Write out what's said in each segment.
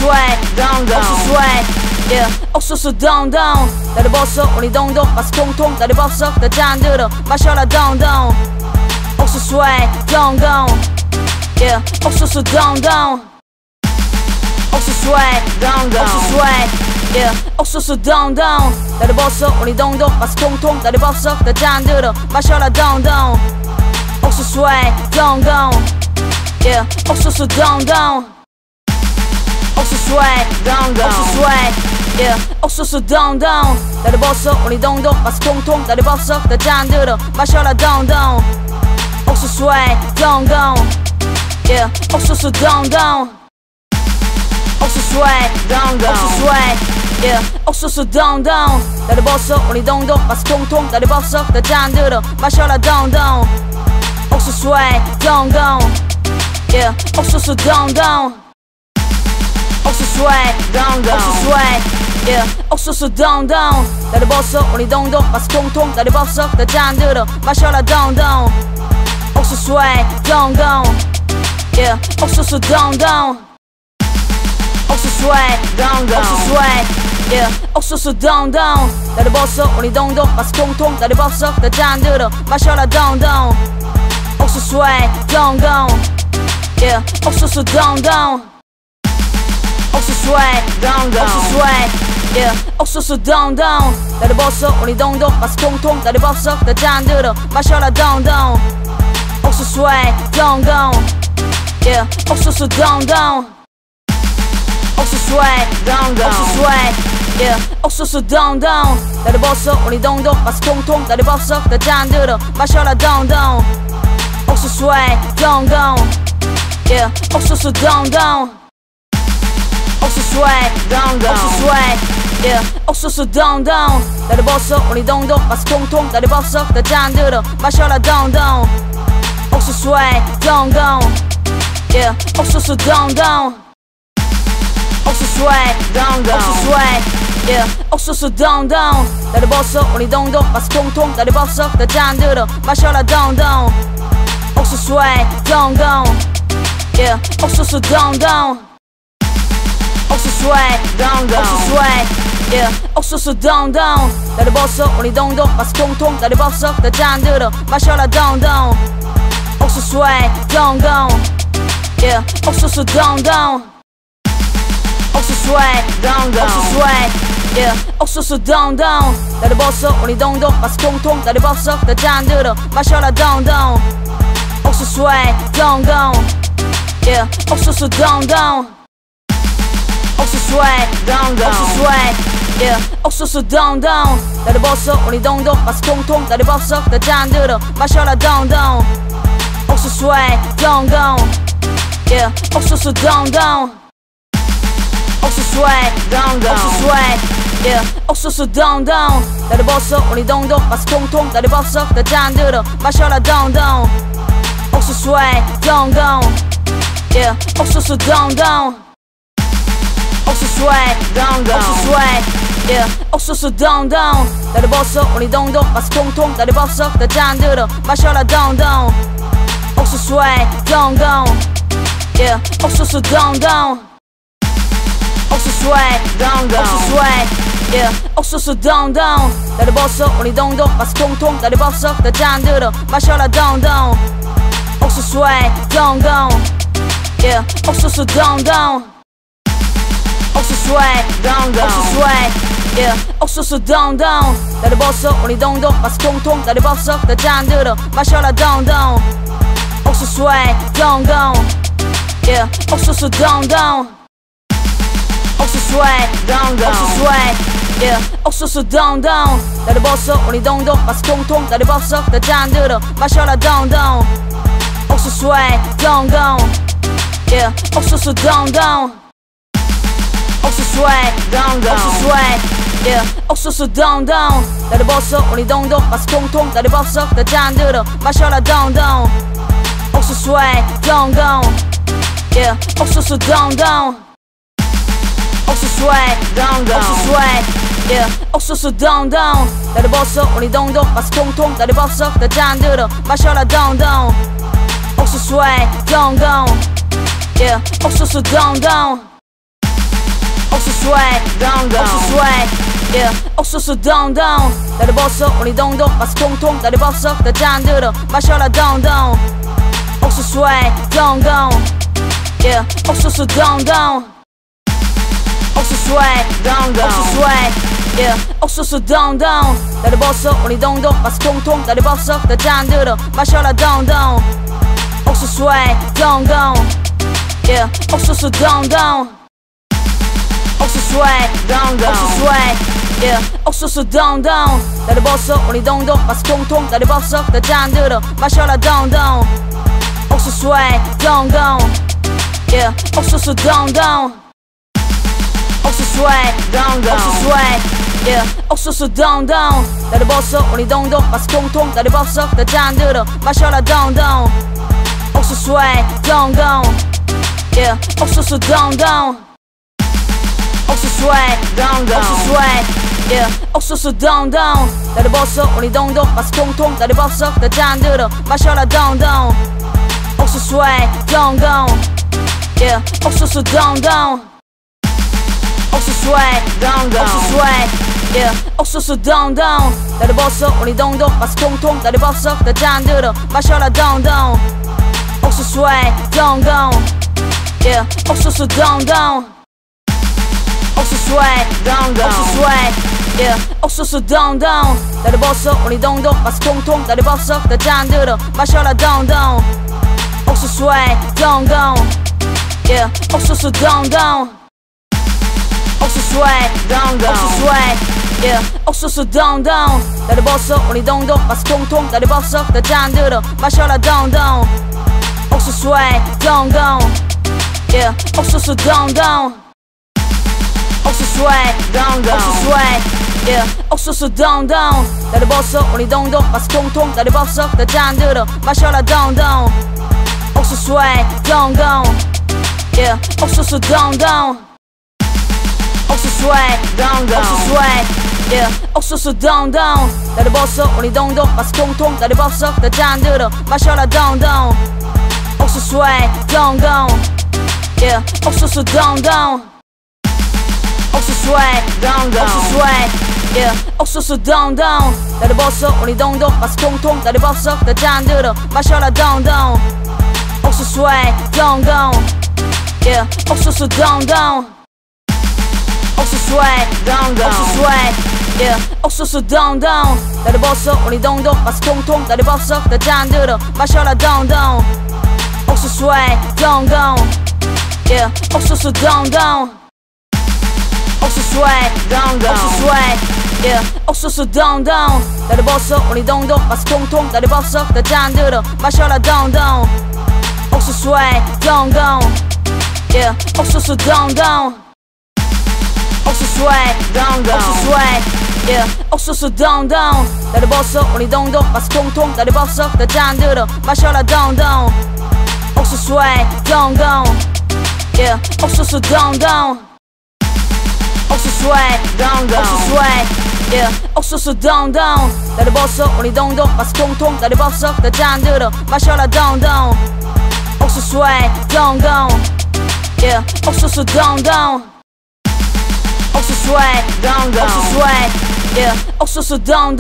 swag, 옥수수 swag, yeah. 옥수수 동동 나를 벗어 우리 동동 맛이 통통 나를 벗어 다 잔들어 마셔라 동동 옥수수 swag, 동동, yeah. 옥수수 동동 옥수수 swag, 옥수수 swag, yeah. 옥수수 동동 나를 벗어 우리 동동 맛이 통통 나를 벗어 다 잔들어 마셔라 동동 옥수수 swag, 동동, yeah. 옥수수 동동 옥수수 swag, 옥수수 swag, yeah. 옥수수 동동 나를 벗어 우리 동동 맛이 통통 나를 벗어 다 잔들어 마셔라 동동 옥수수 swag, 동동, yeah. 옥수수 동동 옥수수 swag, 옥수수 swag, yeah. 옥수수 동동 나를 벗어 우리 동동 맛이 통통 나를 벗어 다 잔들어 마셔라 동동 옥수수 swag, 동동, yeah. 옥수수 동동 옥수수 swag, 옥수수 swag, yeah. 옥수수 동동 나를 벗어 우리 동동 맛이 통통 나를 벗어 다 잔들어 마셔라 동동 옥수수 swag, 동동, yeah. 옥수수 동동 옥수수 swag, 옥수수 swag, yeah. 옥수수 동동 나를 벗어 우리 동동 맛이 통통 나를 벗어 다 잔들어 마셔라 동동 옥수수 swag, 동동, yeah. 옥수수 동동 옥수수 swag, 옥수수 swag, yeah. 옥수수 동동 나를 벗어 우리 동동 맛이 통통 나를 벗어 다 잔들어 마셔라 동동 옥수수 swag, 동동, yeah. 옥수수 동동 옥수수 swag, 옥수수 swag, yeah. 옥수수 동동 나를 벗어 우리 동동 맛이 통통 나를 벗어 다 잔들어 마셔라 동동 옥수수 swag, 동동, yeah. 옥수수 동동 옥수수 swag, 옥수수 swag, yeah. 옥수수 동동 나를 벗어 우리 동동 맛이 통통 나를 벗어 다 잔들어 마셔라 동동 옥수수 swag, 동동, yeah. 옥수수 동동 옥수수 swag, 옥수수 swag, yeah. 옥수수 동동 나를 벗어 우리 동동 맛이 통통 나를 벗어 다 잔들어 마셔라 동동 옥수수 swag, 동동, yeah. 옥수수 동동 옥수수 swag, 옥수수 swag, yeah. 옥수수 동동 나를 벗어 우리 동동 맛이 통통 나를 벗어 다 잔들어 마셔라 동동 옥수수 swag, 동동, yeah. 옥수수 동동 옥수수 swag, 옥수수 swag, yeah. 옥수수 동동 나를 벗어 우리 동동 맛이 통통 나를 벗어 다 잔들어 마셔라 동동 옥수수 swag, 동동, yeah. 옥수수 동동 옥수수 swag, 옥수수 swag, yeah. 옥수수 동동 나를 벗어 우리 동동 맛이 통통 나를 벗어 다 잔들어 마셔라 동동 옥수수 swag, 동동, yeah. 옥수수 동동 옥수수 swag, 옥수수 swag, yeah. 옥수수 동동 나를 벗어 우리 동동 맛이 통통 나를 벗어 다 잔들어 마셔라 동동 옥수수 swag, 동동, yeah. 옥수수 동동 옥수수 swag, 옥수수 swag, yeah. 옥수수 동동 나를 벗어 우리 동동 맛이 통통 나를 벗어 다 잔들어 마셔라 동동 옥수수 swag, 동동, yeah. 옥수수 동동 옥수수 swag, 옥수수 swag, yeah. 옥수수 동동 나를 벗어 우리 동동 맛이 통통 나를 벗어 다 잔들어 마셔라 동동 옥수수 swag, 동동, yeah. 옥수수 동동 옥수수 swag, 옥수수 swag, yeah. 옥수수 동동 나를 벗어 우리 동동 맛이 통통 나를 벗어 다 잔들어 마셔라 동동 옥수수 swag, 동동, yeah. 옥수수 동동 옥수수 swag, 옥수수 swag, yeah. 옥수수 동동 나를 벗어 우리 동동 맛이 통통 나를 벗어 다 잔들어 마셔라 동동 옥수수 swag, 동동, yeah. 옥수수 동동 옥수수 swag, 옥수수 swag, yeah. 옥수수 동동 나를 벗어 우리 동동 맛이 통통 나를 벗어 다 잔들어 마셔라 동동 옥수수 swag, 동동, yeah. 옥수수 동동 옥수수 swag, 옥수수 swag, yeah. 옥수수 동동 나를 벗어 우리 동동 맛이 통통 나를 벗어 다 잔들어 마셔라 동동 옥수수 swag, 동동, yeah. 옥수수 동동 swag, 옥수수 swag, yeah. 옥수수 동동 다리 벗어 우리 동동 맛이 통통 다리 벗어 다 잔들어 마셔라 동동 옥수수 swag, 동동, yeah. 옥수수 동동 옥수수 swag, 옥수수 swag, yeah. 옥수수 동동 다리 벗어 우리 동동 맛이 통통 다리 벗어 다 잔들어 마셔라 동동 옥수수 swag, 동동, yeah. 옥수수 동동 옥수수 swag, 옥수수 swag, yeah. 옥수수 동동 다리 벗어 우리 동동 맛이 통통 다리 벗어 다 잔들어 마셔라 동동 옥수수 swag, 동동, yeah. 옥수수 동동 옥수수 swag, 옥수수 swag, yeah. 옥수수 동동 다리 벗어 우리 동동 맛이 통통 다리 벗어 다 잔들어 마셔라 동동 옥수수 swag, 동동, yeah. 옥수수 동동 옥수수 swag, 옥수수 swag, yeah. 옥수수 동동 다리 벗어 우리 동동 맛이 통통 다리 벗어 다 잔들어 마셔라 동동 옥수수 swag, 동동, yeah. 옥수수 동동 옥수수 swag, 옥수수 swag, yeah. 옥수수 동동 다리 벗어 우리 동동 맛이 통통 다리 벗어 다 잔들어 마셔라 동동 옥수수 swag, 동동, yeah. 옥수수 동동 옥수수 swag, 옥수수 swag, yeah. 옥수수 동동 다리 벗어 우리 동동 맛이 통통 다리 벗어 다 잔들어 마셔라 동동 옥수수 swag, 동동, yeah. 옥수수 동동 옥수수 swag, 옥수수 swag, yeah. 옥수수 동동 다리 벗어 우리 동동 맛이 통통 다리 벗어 다 잔들어 마셔라 동동 옥수수 swag, 동동, yeah. 옥수수 동동 옥수수 swag, 옥수수 swag, yeah. 옥수수 동동 다리 벗어 우리 동동 맛이 통통 다리 벗어 다 잔들어 마셔라 동동 옥수수 swag, 동동, yeah. 옥수수 동동 옥수수 swag, 옥수수 swag, yeah. 옥수수 동동 다리 벗어 우리 동동 맛이 통통 다리 벗어 다 잔들어 마셔라 동동 옥수수 swag, 동동, yeah. 옥수수 동동 옥수수 swag, 옥수수 swag, yeah. 옥수수 동동 다리 벗어 우리 동동 맛이 통통 다리 벗어 다 잔들어 마셔라 동동 옥수수 swag, 동동, yeah. 옥수수 동동 옥수수 swag, 옥수수 swag, yeah. 옥수수 동동 다리 벗어 우리 동동 맛이 통통 다리 벗어 다 잔들어 마셔라 동동 옥수수 swag, 동동, yeah. 옥수수 동동 옥수수 swag, 옥수수 swag, yeah. 옥수수 동동 다리 벗어 우리 동동 맛이 통통 다리 벗어 다 잔들어 마셔라 동동 옥수수 swag, 동동, yeah. 옥수수 동동 옥수수 swag, 옥수수 swag, yeah. 옥수수 동동 다리 벗어 우리 동동 맛이 통통 다리 벗어 다 잔들어 마셔라 동동 옥수수 swag, 동동, yeah. 옥수수 동동 옥수수 swag, 옥수수 swag, yeah. 옥수수 동동 다리 벗어 우리 동동 맛이 통통 다리 벗어 다 잔들어 마셔라 동동 옥수수 swag, 동동, yeah. 옥수수 동동 옥수수 swag, 옥수수 swag, yeah. 옥수수 동동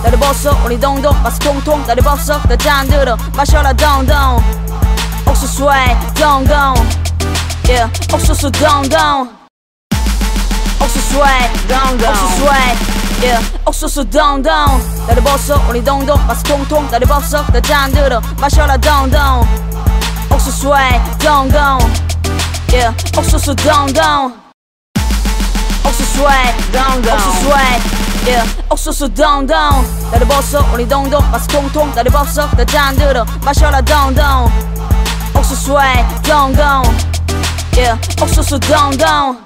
다리 벗어 우리 동동 맛이 통통 다리 벗어 다 잔들어 마셔라 동동 옥수수 swag, 동동, yeah. 옥수수 동동 옥수수 swag, 옥수수 swag, yeah. 옥수수 동동 다리 벗어 우리 동동 맛이 통통 다리 벗어 다 잔들어 마셔라 동동 옥수수 swag, 동동, yeah. 옥수수 동동 옥수수 swag, 옥수수 swag, yeah. 옥수수 동동 다리 벗어 우리 동동 맛이 통통 다리 벗어 다 잔들어 마셔라 동동 옥수수 swag, 동동, yeah. 옥수수 동동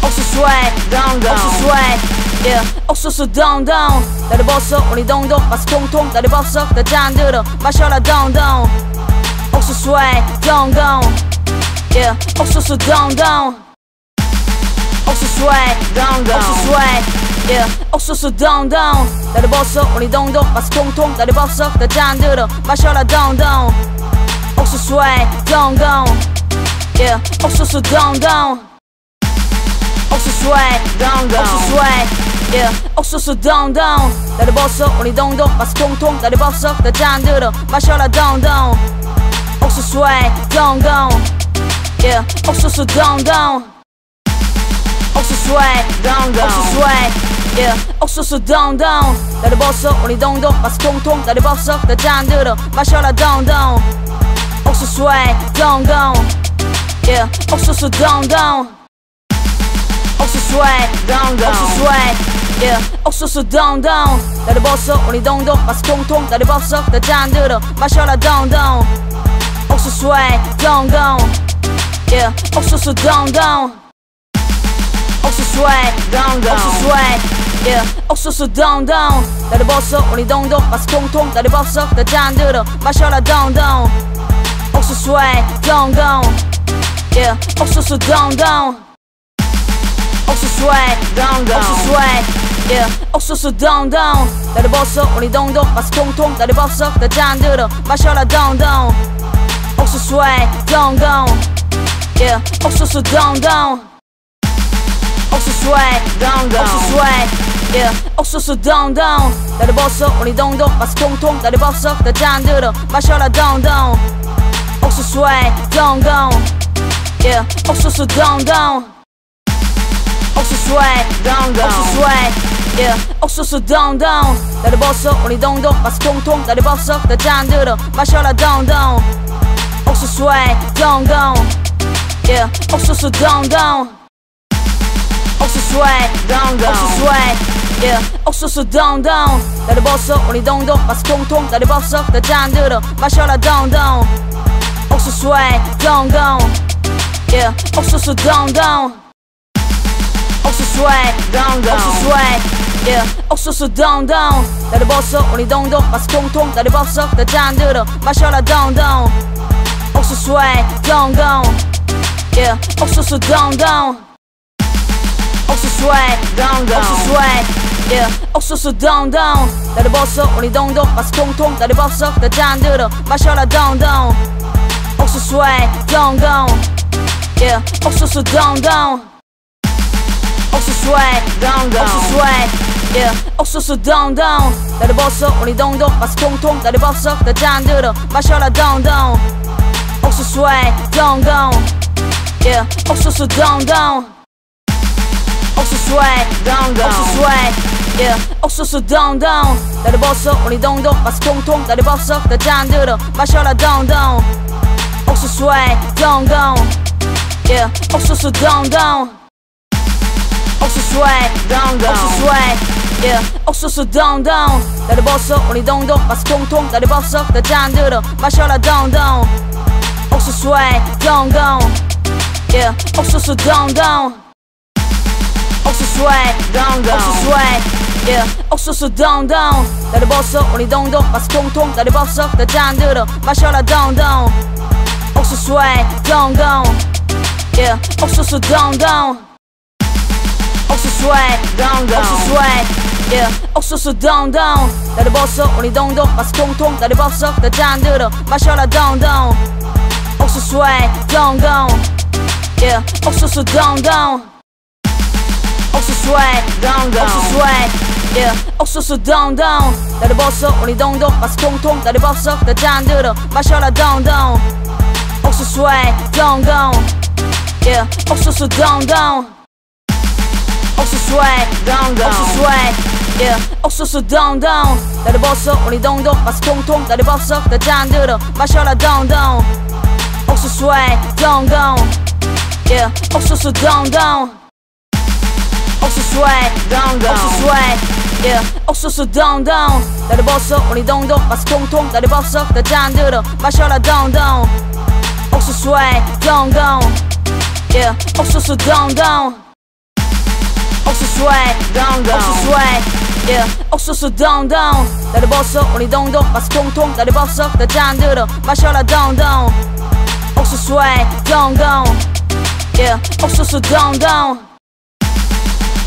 옥수수 swag, 옥수수 swag, yeah. 옥수수 동동 다리 벗어 우리 동동 맛이 통통 다리 벗어 다 잔들어 마셔라 동동 옥수수 swag, 동동, yeah. 옥수수 동동 옥수수 swag, 옥수수 swag, yeah. 옥수수 동동 다리 벗어 우리 동동 맛이 통통 다리 벗어 다 잔들어 마셔라 동동 옥수수 swag, 동동, yeah. 옥수수 동동 swag, 옥수수 swag, yeah. 옥수수 동동 나를 벗어 우리 동동 맛이 통통 나를 벗어 다 잔들어 마셔라 동동 옥수수 swag, 동동 yeah. 옥수수 동동 옥수수 swag, 옥수수 swag, yeah. 옥수수 동동 나를 벗어 우리 동동 맛이 통통 나를 벗어 다 잔들어 마셔라 동동 옥수수 swag, 동동 yeah. 옥수수 동동 옥수수 swag, 옥수수 swag, yeah. 옥수수 동동 나를 벗어 우리 동동 맛이 통통 나를 벗어 다 잔들어 마셔라 동동 옥수수 swag, 동동 yeah. 옥수수 동동 옥수수 swag, 옥수수 swag, yeah. 옥수수 동동 나를 벗어 우리 동동 맛이 통통 나를 벗어 다 잔들어 마셔라 동동 옥수수 swag, 동동 yeah. 옥수수 동동 옥수수 swag, 옥수수 swag, yeah. 옥수수 동동 나를 벗어 우리 동동 맛이 통통 나를 벗어 다 잔들어 마셔라 동동 옥수수 swag, 동동 yeah. 옥수수 동동 옥수수 swag, 옥수수 swag, yeah. 옥수수 동동 나를 벗어 우리 동동 맛이 통통 나를 벗어 다 잔들어 마셔라 동동 옥수수 swag, 동동 yeah. 옥수수 동동 옥수수 swag, 옥수수 swag, yeah. 옥수수 동동 나를 벗어 우리 동동 맛이 통통 나를 벗어 다 잔들어 마셔라 동동 옥수수 swag, 동동 yeah. 옥수수 동동 옥수수 swag, 옥수수 swag, yeah. 옥수수 동동 나를 벗어 우리 동동 맛이 통통 나를 벗어 다 잔들어 마셔라 동동 옥수수 swag, 동동 yeah. 옥수수 동동 옥수수 swag, 옥수수 swag, yeah. 옥수수 동동 나를 벗어 우리 동동 맛이 통통 나를 벗어 다 잔들어 마셔라 동동 옥수수 swag, 동동 yeah. 옥수수 동동 옥수수 swag, 옥수수 swag, yeah. 옥수수 동동 나를 벗어 우리 동동 맛이 통통 나를 벗어 다 잔들어 마셔라 동동 옥수수 swag, 동동 yeah. 옥수수 동동 옥수수 swag, 옥수수 swag, yeah. 옥수수 동동 나를 벗어 우리 동동 맛이 통통 나를 벗어 다 잔들어 마셔라 동동 옥수수 swag, 동동 yeah. 옥수수 동동 옥수수 swag, 옥수수 swag, yeah. 옥수수 동동 나를 벗어 우리 동동 맛이 통통 나를 벗어 다 잔들어 마셔라 동동 옥수수 swag, 동동 yeah. 옥수수 동동 옥수수 swag, 옥수수 swag, yeah. 옥수수 동동 나를 벗어 우리 동동 맛이 통통 나를 벗어 다 잔들어 마셔라 동동 옥수수 swag, 동동 yeah. 옥수수 동동 옥수수 swag, 옥수수 swag, yeah. 옥수수 동동 나를 벗어 우리 동동 맛이 통통 나를 벗어 다 잔들어 마셔라 동동 옥수수 swag, 동동 yeah. 옥수수 동동 옥수수 swag, 옥수수 swag, yeah. 옥수수 동동 나를 벗어 우리 동동 맛이 통통 나를 벗어 다 잔들어 마셔라 동동 옥수수 swag, 동동 yeah. 옥수수 동동 옥수수 swag, 옥수수 swag, yeah. 옥수수 동동 나를 벗어 우리 동동 맛이 통통 나를 벗어 다 잔들어 마셔라 동동 옥수수 swag, 동동 yeah. 옥수수 동동 옥수수 swag, 옥수수 swag, yeah. 옥수수 동동 나를 벗어 우리 동동 맛이 통통 나를 벗어 다 잔들어 마셔라 동동 옥수수 swag, 동동 yeah. 옥수수 동동 옥수수 swag, 옥수수 swag, yeah. 옥수수 동동 나를 벗어 우리 동동 맛이 통통 나를 벗어 다 잔들어 마셔라 동동 옥수수 swag, 동동 yeah. 옥수수 동동 옥수수 swag, 옥수수 swag, yeah. 옥수수 동동 나를 벗어 우리 동동 맛이 통통 나를 벗어 다 잔들어 마셔라 동동 옥수수 swag, 동동 yeah. 옥수수 동동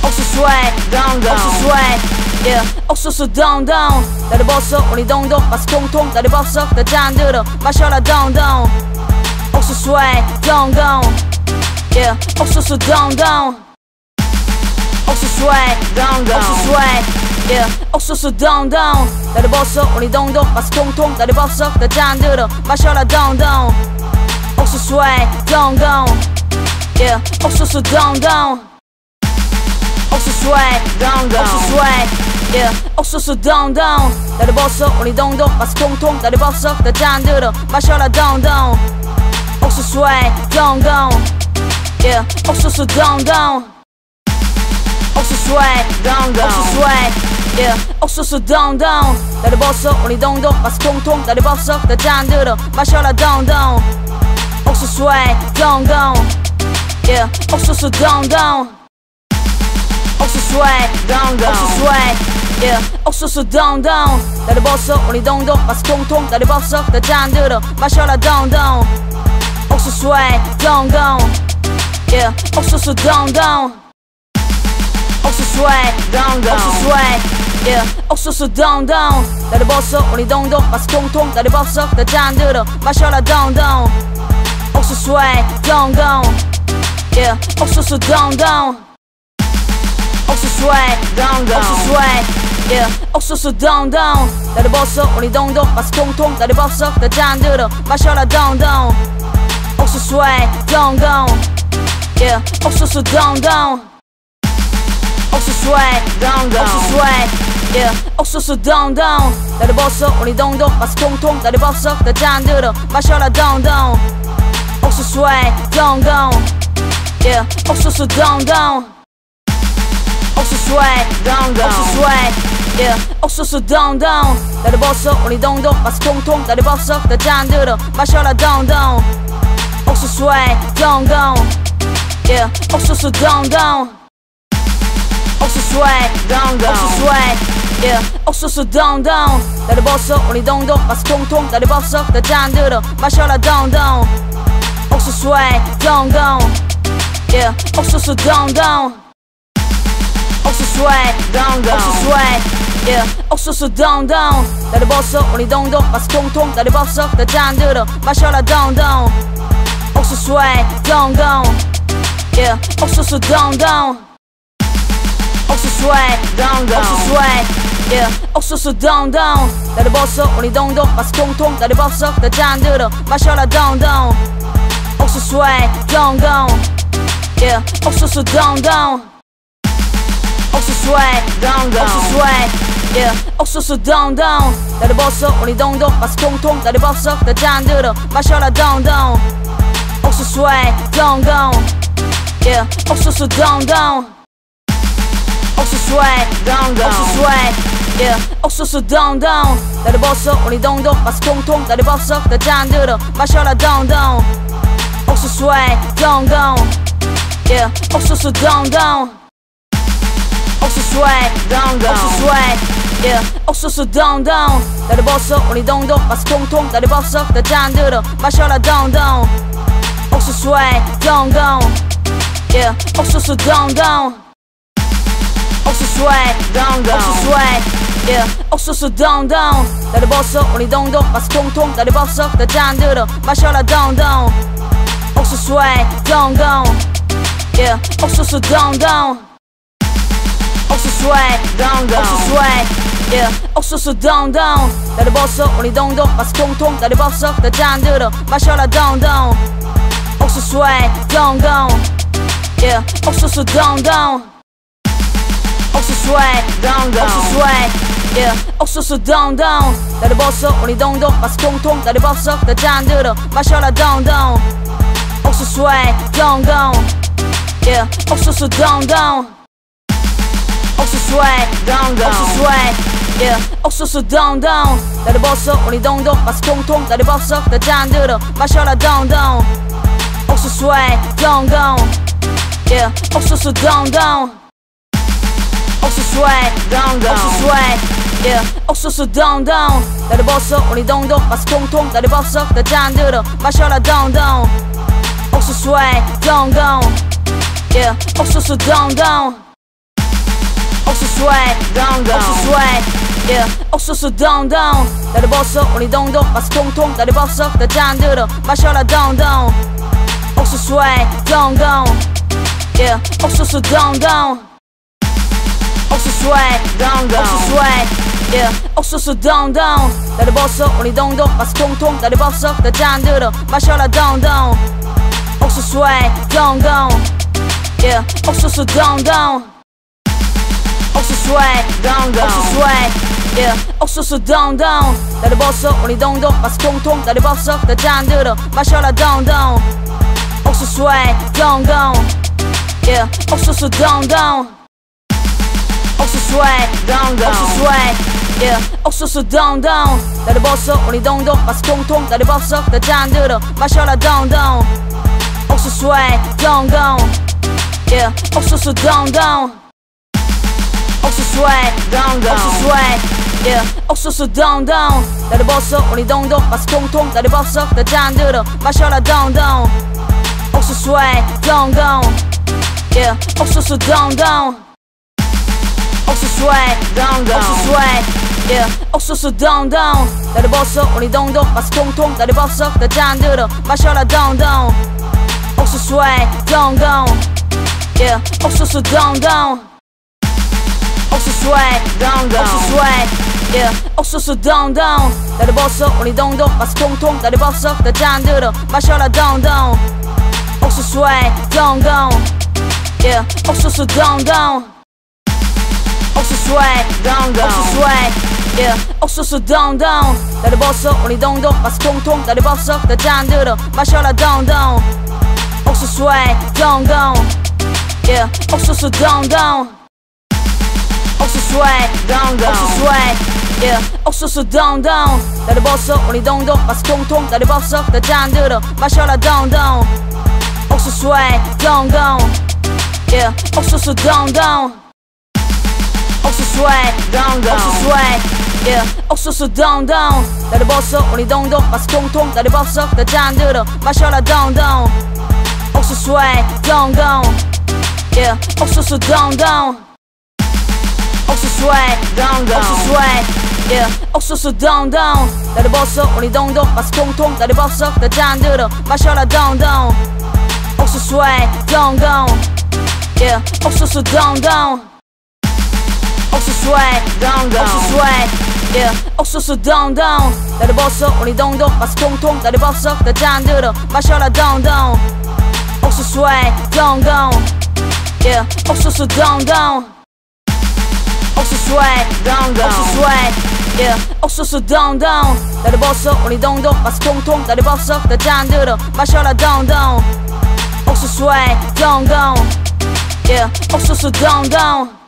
옥수수 swag, 옥수수 swag, yeah. 옥수수 동동 나를 벗어 우리 동동 맛이 통통 나를 벗어 다 잔들어 마셔라 동동 옥수수 swag, 동동 yeah. 옥수수 동동 swag, 옥수수 swag, yeah. 옥수수 동동 나를 벗어 우리 동동 맛이 통통 나를 벗어 다 잔들어 마셔라 동동 옥수수 swag, 동동 yeah. 옥수수 동동 옥수수 swag, 옥수수 swag, yeah. 옥수수 동동 나를 벗어 우리 동동 맛이 통통 나를 벗어 다 잔들어 마셔라 동동 옥수수 swag, 동동 yeah. 옥수수 동동 옥수수 swag, 옥수수 swag, yeah. 옥수수 동동 나를 벗어 우리 동동 맛이 통통 나를 벗어 다 잔들어 마셔라 동동 옥수수 swag, 동동 yeah. 옥수수 동동 옥수수 swag, 옥수수 swag, yeah. 옥수수 동동 나를 벗어 우리 동동 맛이 통통 나를 벗어 다 잔들어 마셔라 동동 옥수수 swag, 동동 yeah. 옥수수 동동 옥수수 swag, 옥수수 swag, yeah. 옥수수 동동 나를 벗어 우리 동동 맛이 통통 나를 벗어 다 잔들어 마셔라 동동 옥수수 swag, 동동 yeah. 옥수수 동동 옥수수 swag, 옥수수 swag, yeah. 옥수수 동동 나를 벗어 우리 동동 맛이 통통 나를 벗어 다 잔들어 마셔라 동동 옥수수 swag, 동동 yeah. 옥수수 동동 옥수수 swag, 옥수수 swag, yeah. 옥수수 동동 나를 벗어 우리 동동 맛이 통통 나를 벗어 다 잔들어 마셔라 동동 옥수수 swag, 동동 yeah. 옥수수 동동 옥수수 swag, 옥수수 swag, yeah. 옥수수 동동 나를 벗어 우리 동동 맛이 통통 나를 벗어 다 잔들어 마셔라 동동 옥수수 swag, 동동 yeah. 옥수수 동동 옥수수 swag, 옥수수 swag, yeah. 옥수수 동동 나를 벗어 우리 동동 맛이 통통 나를 벗어 다 잔들어 마셔라 동동 옥수수 swag, 동동 yeah. 옥수수 동동 옥수수 swag, 옥수수 swag, yeah. 옥수수 동동 나를 벗어 우리 동동 맛이 통통 나를 벗어 다 잔들어 마셔라 동동 옥수수 swag, 동동 yeah. 옥수수 동동 옥수수 swag, 옥수수 swag, yeah. 옥수수 동동 나를 벗어 우리 동동 맛이 통통 나를 벗어 다 잔들어 마셔라 동동 옥수수 swag, 동동 yeah. 옥수수 동동 옥수수 swag, 옥수수 swag, yeah. 옥수수 동동 나를 벗어 우리 동동 맛이 통통 나를 벗어 다 잔들어 마셔라 동동 옥수수 swag, 동동 yeah. 옥수수 동동 옥수수 swag, 옥수수 swag, yeah. 옥수수 동동 나를 벗어 우리 동동 맛이 통통 나를 벗어 다 잔들어 마셔라 동동 옥수수 swag, 동동 yeah. 옥수수 동동 옥수수 swag, 옥수수 swag, yeah. 옥수수 동동 나를 벗어 우리 동동 맛이 통통 나를 벗어 다 잔들어 마셔라 동동 옥수수 swag, 동동 yeah. 옥수수 동동 옥수수 swag, 옥수수 swag, yeah. 옥수수 동동 나를 벗어 우리 동동 맛이 통통 나를 벗어 다 잔들어 마셔라 동동 옥수수 swag, 동동 yeah. 옥수수 동동 옥수수 swag, 옥수수 swag, yeah. 옥수수 동동 나를 벗어 우리 동동 맛이 통통 나를 벗어 다 잔들어 마셔라 동동 옥수수 swag, 동동 yeah. 옥수수 동동 옥수수 swag, 옥수수 swag, yeah. 옥수수 동동 나를 벗어 우리 동동 맛이 통통 나를 벗어 다 잔들어 마셔라 동동 옥수수 swag, 동동 yeah. 옥수수 동동 옥수수 swag, 옥수수 swag, yeah. 옥수수 동동 나를 벗어 우리 동동 맛이 통통 나를 벗어 다 잔들어 마셔라 동동 옥수수 swag, 동동 yeah. 옥수수 동동 옥수수 swag, 옥수수 swag, yeah. 옥수수 동동 나를 벗어 우리 동동 맛이 통통 나를 벗어 다 잔들어 마셔라 동동 옥수수 swag, 동동 yeah. 옥수수 동동 옥수수 swag, 옥수수 swag, yeah. 옥수수 동동 나를 벗어 우리 동동 맛이 통통 나를 벗어 다 잔들어 마셔라 동동 옥수수 swag, 동동 yeah. 옥수수 동동 swag, 옥수수 swag, yeah. 옥수수 동동 나를 벗어 우리 동동 맛이 통통 나를 벗어 다 잔들어 마셔라 동동 옥수수 swag, 동동 yeah. 옥수수 동동 옥수수 swag, 옥수수 swag, yeah. 옥수수 동동 나를 벗어 우리 동동 맛이 통통 나를 벗어 다 잔들어 마셔라 동동 옥수수 swag, 동동 yeah. 옥수수 동동 옥수수 swag, 옥수수 swag, yeah. 옥수수 동동 나를 벗어 우리 동동 맛이 통통 나를 벗어 다 잔들어 마셔라 동동 옥수수 swag, 동동 yeah. 옥수수 동동 옥수수 swag, 옥수수 swag, yeah. 옥수수 동동 나를 벗어 우리 동동 맛이 통통 나를 벗어 다 잔들어 마셔라 동동 옥수수 swag, 동동 yeah. 옥수수 동동 옥수수 swag, 옥수수 swag, yeah. 옥수수 동동 나를 벗어 우리 동동 맛이 통통 나를 벗어 다 잔들어 마셔라 동동 옥수수 swag, 동동 yeah. 옥수수 동동 옥수수 swag, 옥수수 swag, yeah. 옥수수 동동 나를 벗어 우리 동동 맛이 통통 나를 벗어 다 잔들어 마셔라 동동 옥수수 swag, 동동 yeah. 옥수수 동동 옥수수 swag, 옥수수 swag, yeah. 옥수수 동동 나를 벗어 우리 동동 맛이 통통 나를 벗어 다 잔들어 마셔라 동동 옥수수 swag, 동동 yeah. 옥수수 동동 옥수수 swag, 옥수수 swag, yeah. 옥수수 동동 나를 벗어 우리 동동 맛이 통통 나를 벗어 다 잔들어 마셔라 동동 옥수수 swag, 동동 yeah. 옥수수 동동 옥수수 swag, 옥수수 swag, yeah. 옥수수 동동 나를 벗어 우리 동동 맛이 통통 나를 벗어 다 잔들어 마셔라 동동 옥수수 swag, 동동 yeah. 옥수수 동동 옥수수 swag, 옥수수 swag, yeah. 옥수수 동동 나를 벗어 우리 동동 맛이 통통 나를 벗어 다 잔들어 마셔라 동동 옥수수 swag, 동동 yeah. 옥수수 동동 옥수수 swag, 옥수수 swag, yeah. 옥수수 동동 나를 벗어 우리 동동 맛이 통통 나를 벗어 다 잔들어 마셔라 동동 옥수수 swag, 동동 yeah. 옥수수 동동 옥수수 swag, 옥수수 swag, yeah. 옥수수 동동 나를 벗어 우리 동동 맛이 통통 나를 벗어 다 잔들어 마셔라 동동 옥수수 swag, 동동 yeah. 옥수수 동동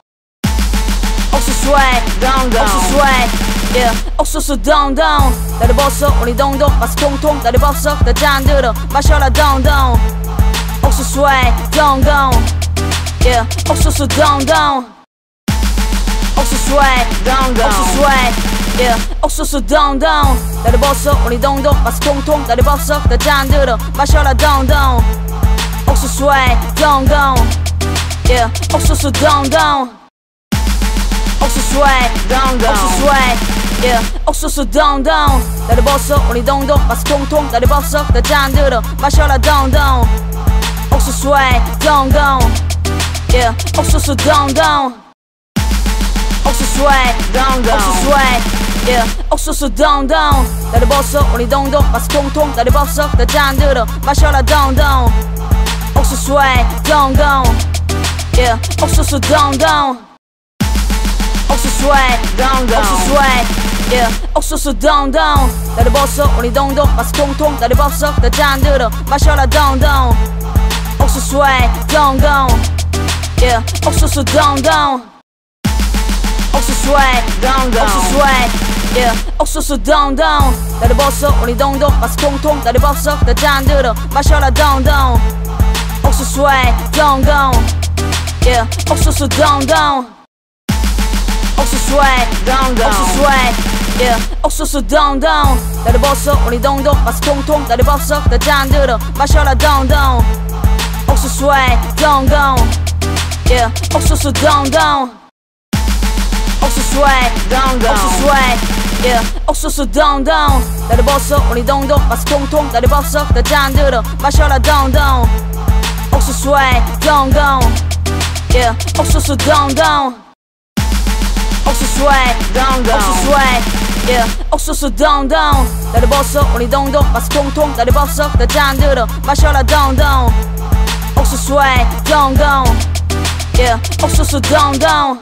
옥수수 swag, 옥수수 swag, yeah. 옥수수 동동 나를 벗어 우리 동동 맛이 통통 나를 벗어 다 잔들어 마셔라 동동 옥수수 swag, 동동 yeah. 옥수수 동동 옥수수 swag, 옥수수 swag, yeah. 옥수수 동동 나를 벗어 우리 동동 맛이 통통 나를 벗어 다 잔들어 마셔라 동동 옥수수 swag, 동동 yeah. 옥수수 동동 옥수수 swag, 옥수수 swag, yeah. 옥수수 동동 나를 벗어 우리 동동 맛이 통통 나를 벗어 다 잔들어 마셔라 동동 옥수수 swag, 동동 yeah. 옥수수 동동 옥수수 swag, 옥수수 swag, yeah. 옥수수 동동 나를 벗어 우리 동동 맛이 통통 나를 벗어 다 잔들어 마셔라 동동 옥수수 swag, 동동 yeah. 옥수수 동동 옥수수 swag, 옥수수 swag, yeah. 옥수수 동동 나를 벗어 우리 동동 맛이 통통 나를 벗어 다 잔들어 마셔라 동동 옥수수 swag, 동동 yeah. 옥수수 동동 옥수수 swag, 옥수수 swag, yeah. 옥수수 동동 나를 벗어 우리 동동 맛이 통통 나를 벗어 다 잔들어 마셔라 동동 옥수수 swag, 동동 yeah. 옥수수 동동 옥수수 swag, 옥수수 swag, yeah. 옥수수 동동 나를 벗어 우리 동동 맛이 통통 나를 벗어 다 잔들어 마셔라 동동 옥수수 swag, 동동 yeah. 옥수수 동동 옥수수 swag, 옥수수 swag, yeah. 옥수수 동동 나를 벗어 우리 동동 맛이 통통 나를 벗어 다 잔들어 마셔라 동동 옥수수 swag, 동동 yeah. 옥수수 동동 swag, 옥수수 swag, yeah. 옥수수 동동 나를 벗어 우리 동동 맛이 통통 나를 벗어 다 잔들어 마셔라 동동 옥수수 swag, 동동 yeah. 옥수수 동동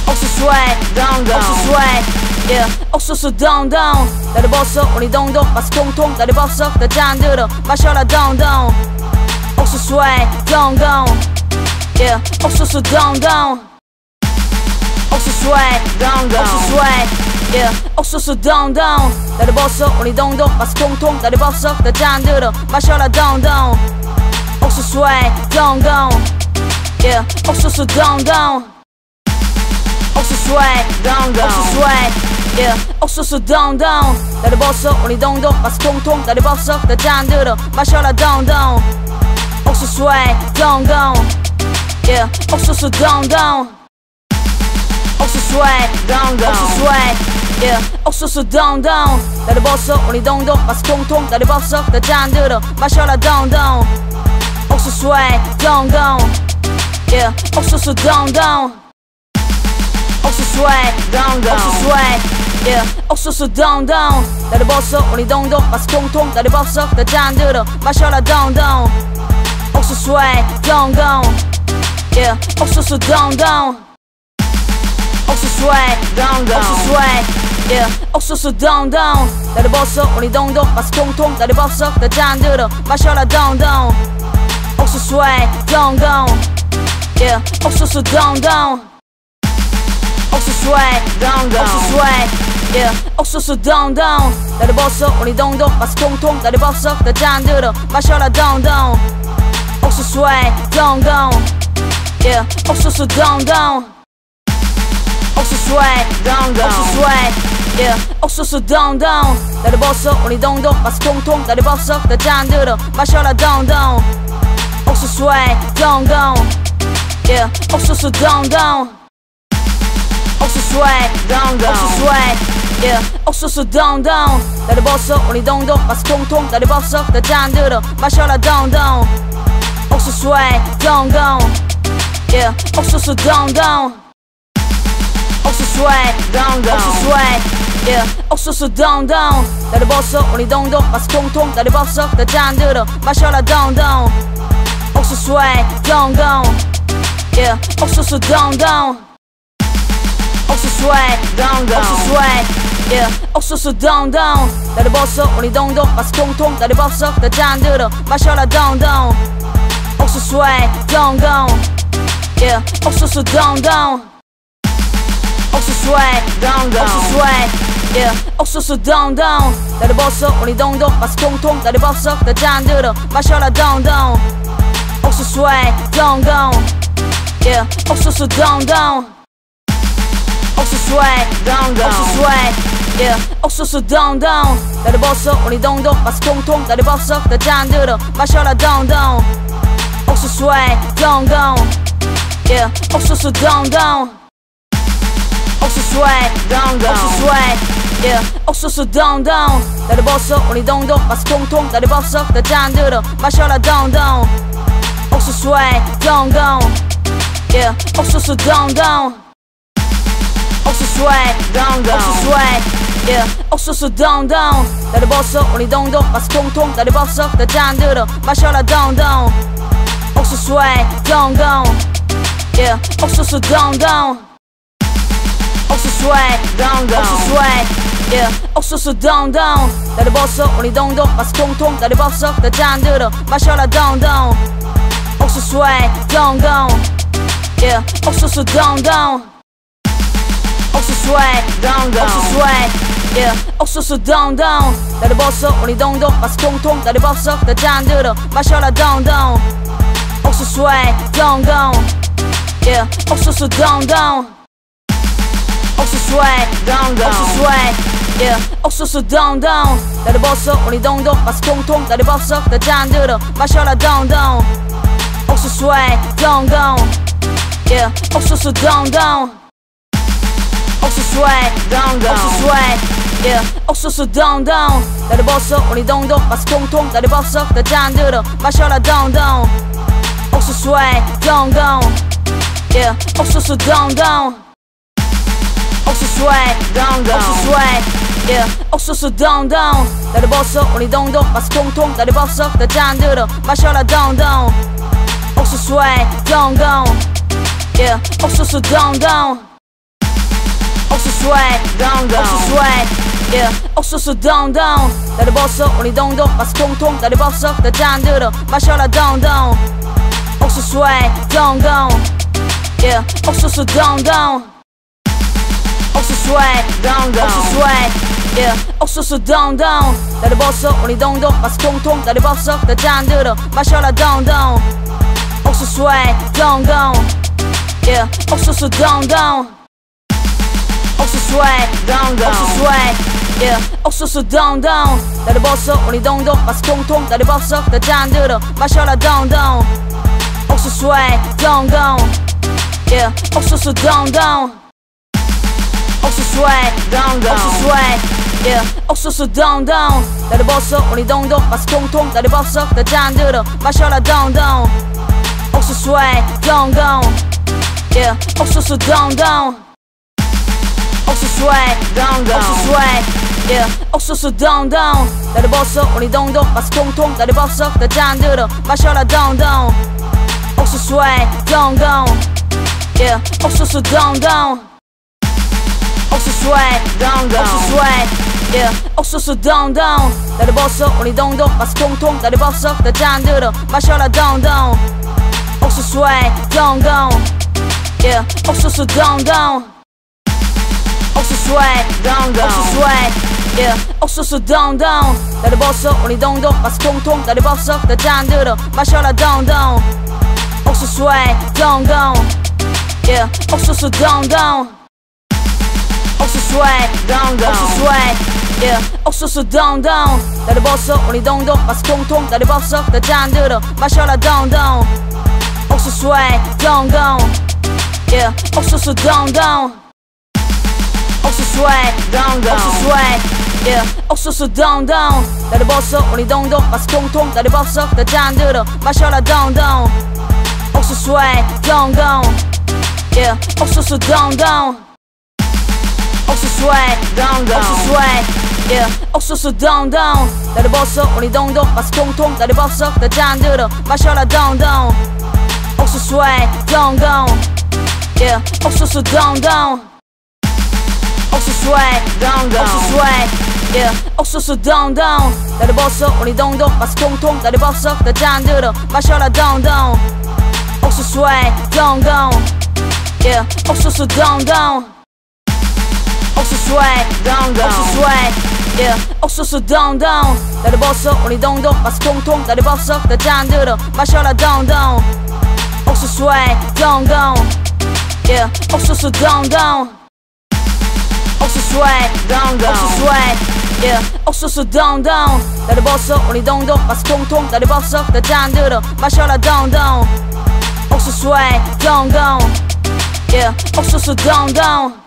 옥수수 swag, 옥수수 swag, yeah. 옥수수 동동 나를 벗어 우리 동동 맛이 통통 나를 벗어 다 잔들어 마셔라 동동 옥수수 swag, 동동 yeah. 옥수수 동동 옥수수 swag, 옥수수 swag, yeah. 옥수수 동동 나를 벗어 우리 동동 맛이 통통 나를 벗어 다 잔들어 마셔라 동동 옥수수 swag, 동동 yeah. 옥수수 동동 옥수수 swag, 옥수수 swag, yeah. 옥수수 동동 나를 벗어 우리 동동 맛이 통통 나를 벗어 다 잔들어 마셔라 동동 옥수수 swag, 동동 yeah. 옥수수 동동 옥수수 swag, 옥수수 swag, yeah. 옥수수 동동 나를 벗어 우리 동동 맛이 통통 나를 벗어 다 잔들어 마셔라 동동 옥수수 swag, 동동 yeah. 옥수수 동동 옥수수 swag, 옥수수 swag, yeah. 옥수수 동동 나를 벗어 우리 동동 맛이 통통 나를 벗어 다 잔들어 마셔라 동동 옥수수 swag, 동동 yeah. 옥수수 동동 옥수수 swag, 옥수수 swag, yeah. 옥수수 동동 나를 벗어 우리 동동 맛이 통통 나를 벗어 다 잔들어 마셔라 동동 옥수수 swag, 동동 yeah. 옥수수 동동 옥수수 swag, 옥수수 swag, yeah. 옥수수 동동 나를 벗어 우리 동동 맛이 통통 나를 벗어 다 잔들어 마셔라 동동 옥수수 swag, 동동 yeah. 옥수수 동동 옥수수 swag, 옥수수 swag, yeah. 옥수수 동동 나를 벗어 우리 동동 맛이 통통 나를 벗어 다 잔들어 마셔라 동동 옥수수 swag, 동동 yeah. 옥수수 동동 옥수수 swag, 옥수수 swag, yeah. 옥수수 동동 나를 벗어 우리 동동 맛이 통통 나를 벗어 다 잔들어 마셔라 동동 옥수수 swag, 동동 yeah. 옥수수 동동 옥수수 swag, 옥수수 swag, yeah. 옥수수 동동 나를 벗어 우리 동동 맛이 통통 나를 벗어 다 잔들어 마셔라 동동 옥수수 swag, 동동 yeah. 옥수수 동동 옥수수 swag, 옥수수 swag, yeah. 옥수수 동동 나를 벗어 우리 동동 맛이 통통 나를 벗어 다 잔들어 마셔라 동동 옥수수 swag, 동동 yeah. 옥수수 동동 옥수수 swag, 옥수수 swag, yeah. 옥수수 동동 나를 벗어 우리 동동 맛이 통통 나를 벗어 다 잔들어 마셔라 동동 옥수수 swag, 동동 yeah. 옥수수 동동 옥수수 swag, 옥수수 swag, yeah. 옥수수 동동 나를 벗어 우리 동동 맛이 통통 나를 벗어 다 잔들어 마셔라 동동 옥수수 swag, 동동 yeah. 옥수수 동동 옥수수 swag, 옥수수 swag, yeah. 옥수수 동동 나를 벗어 우리 동동 맛이 통통 나를 벗어 다 잔들어 마셔라 동동 옥수수 swag, 동동 yeah. 옥수수 동동 옥수수 swag, 옥수수 swag, yeah. 옥수수 동동 나를 벗어 우리 동동 맛이 통통 나를 벗어 다 잔들어 마셔라 동동 옥수수 swag, 동동 yeah. 옥수수 동동 옥수수 swag, 옥수수 swag, yeah. 옥수수 동동 나를 벗어 우리 동동 맛이 통통 나를 벗어 다 잔들어 마셔라 동동 옥수수 swag, 동동 yeah. 옥수수 동동 옥수수 swag, 옥수수 swag, yeah. 옥수수 동동 나를 벗어 우리 동동 맛이 통통 나를 벗어 다 잔들어 마셔라 동동 옥수수 swag, 동동 yeah. 옥수수 동동 옥수수 swag, 옥수수 swag, yeah. 옥수수 동동 나를 벗어 우리 동동 맛이 통통 나를 벗어 다 잔들어 마셔라 동동 옥수수 swag, 동동 yeah. 옥수수 동동 옥수수 swag, 옥수수 swag, yeah. 옥수수 동동 나를 벗어 우리 동동 맛이 통통 나를 벗어 다 잔들어 마셔라 동동 옥수수 swag, 동동 yeah. 옥수수 동동 옥수수 swag, 옥수수 swag, yeah. 옥수수 동동 나를 벗어 우리 동동 맛이 통통 나를 벗어 다 잔들어 마셔라 동동 옥수수 swag, 동동, yeah. 옥수수 동동 옥수수 swag, 옥수수 swag, yeah. 옥수수 동동 나를 벗어 우리 동동 맛이 통통 나를 벗어 다 잔들어 마셔라 동동 옥수수 swag, 동동, yeah. 옥수수 동동 옥수수 swag, 옥수수 swag, yeah. 옥수수 동동 나를 벗어 우리 동동 맛이 통통 나를 벗어 다 잔들어 마셔라 동동 옥수수 swag, 동동, yeah. 옥수수 동동 옥수수 swag, 옥수수 swag, yeah. 옥수수 동동 나를 벗어 우리 동동 맛이 통통 나를 벗어 다 잔들어 마셔라 동동 옥수수 swag, 동동, yeah. 옥수수 동동 옥수수 swag, 옥수수 swag, yeah. 옥수수 동동 나를 벗어 우리 동동 맛이 통통 나를 벗어 다 잔들어 마셔라 동동 옥수수 swag, 동동, yeah. 옥수수 동동 옥수수 swag, 옥수수 swag, yeah. 옥수수 동동 나를 벗어 우리 동동 맛이 통통 나를 벗어 다 잔들어 마셔라 동동 옥수수 swag, 동동, yeah. 옥수수 동동 옥수수 swag, 옥수수 swag, yeah. 옥수수 동동 나를 벗어 우리 동동 맛이 통통 나를 벗어 다 잔들어 마셔라 동동 옥수수 swag, 동동, yeah. 옥수수 동동 옥수수 swag, 옥수수 swag, yeah. 옥수수 동동 나를 벗어 우리 동동 맛이 통통 나를 벗어 다 잔들어 마셔라 동동 옥수수 swag, 동동, yeah. 옥수수 동동 옥수수 swag, 옥수수 swag, yeah. 옥수수 동동 나를 벗어 우리 동동 맛이 통통 나를 벗어 다 잔들어 마셔라 동동 옥수수 swag, 동동, yeah. 옥수수 동동 옥수수 swag, 옥수수 swag, yeah. 옥수수 동동 나를 벗어 우리 동동 맛이 통통 나를 벗어 다 잔들어 마셔라 동동 옥수수 swag, 동동, yeah. 옥수수 동동 옥수수 swag, 옥수수 swag, yeah. 옥수수 동동 나를 벗어 우리 동동 맛이 통통 나를 벗어 다 잔들어 마셔라 동동 옥수수 swag, 동동, yeah. 옥수수 동동 옥수수 swag, 옥수수 swag, yeah. 옥수수 동동 나를 벗어 우리 동동 맛이 통통 나를 벗어 다 잔들어 마셔라 동동 옥수수 swag, 동동, yeah. 옥수수 동동 옥수수 swag, 옥수수 swag, yeah. 옥수수 동동 나를 벗어 우리 동동 맛이 통통 나를 벗어 다 잔들어 마셔라 동동 옥수수 swag, 동동, yeah. 옥수수 동동 옥수수 swag, 옥수수 swag, yeah. 옥수수 동동 나를 벗어 우리 동동 맛이 통통 나를 벗어 다 잔들어 마셔라 동동 옥수수 swag, 동동, yeah. 옥수수 동동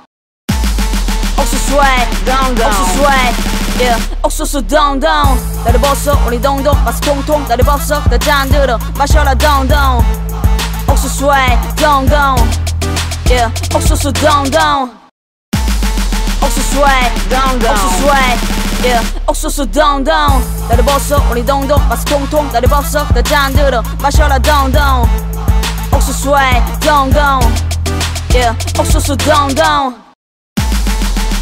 옥수수 swag, 옥수수 swag, yeah. 옥수수 동동 나를 벗어 우리 동동 맛이 통통 나를 벗어 다 잔들어 마셔라 동동 옥수수 swag, 동동, yeah. 옥수수 동동 옥수수 swag, 옥수수 swag, yeah. 옥수수 동동 나를 벗어 우리 동동 맛이 통통 나를 벗어 다 잔들어 마셔라 동동 옥수수 swag, 동동, yeah. 옥수수 동동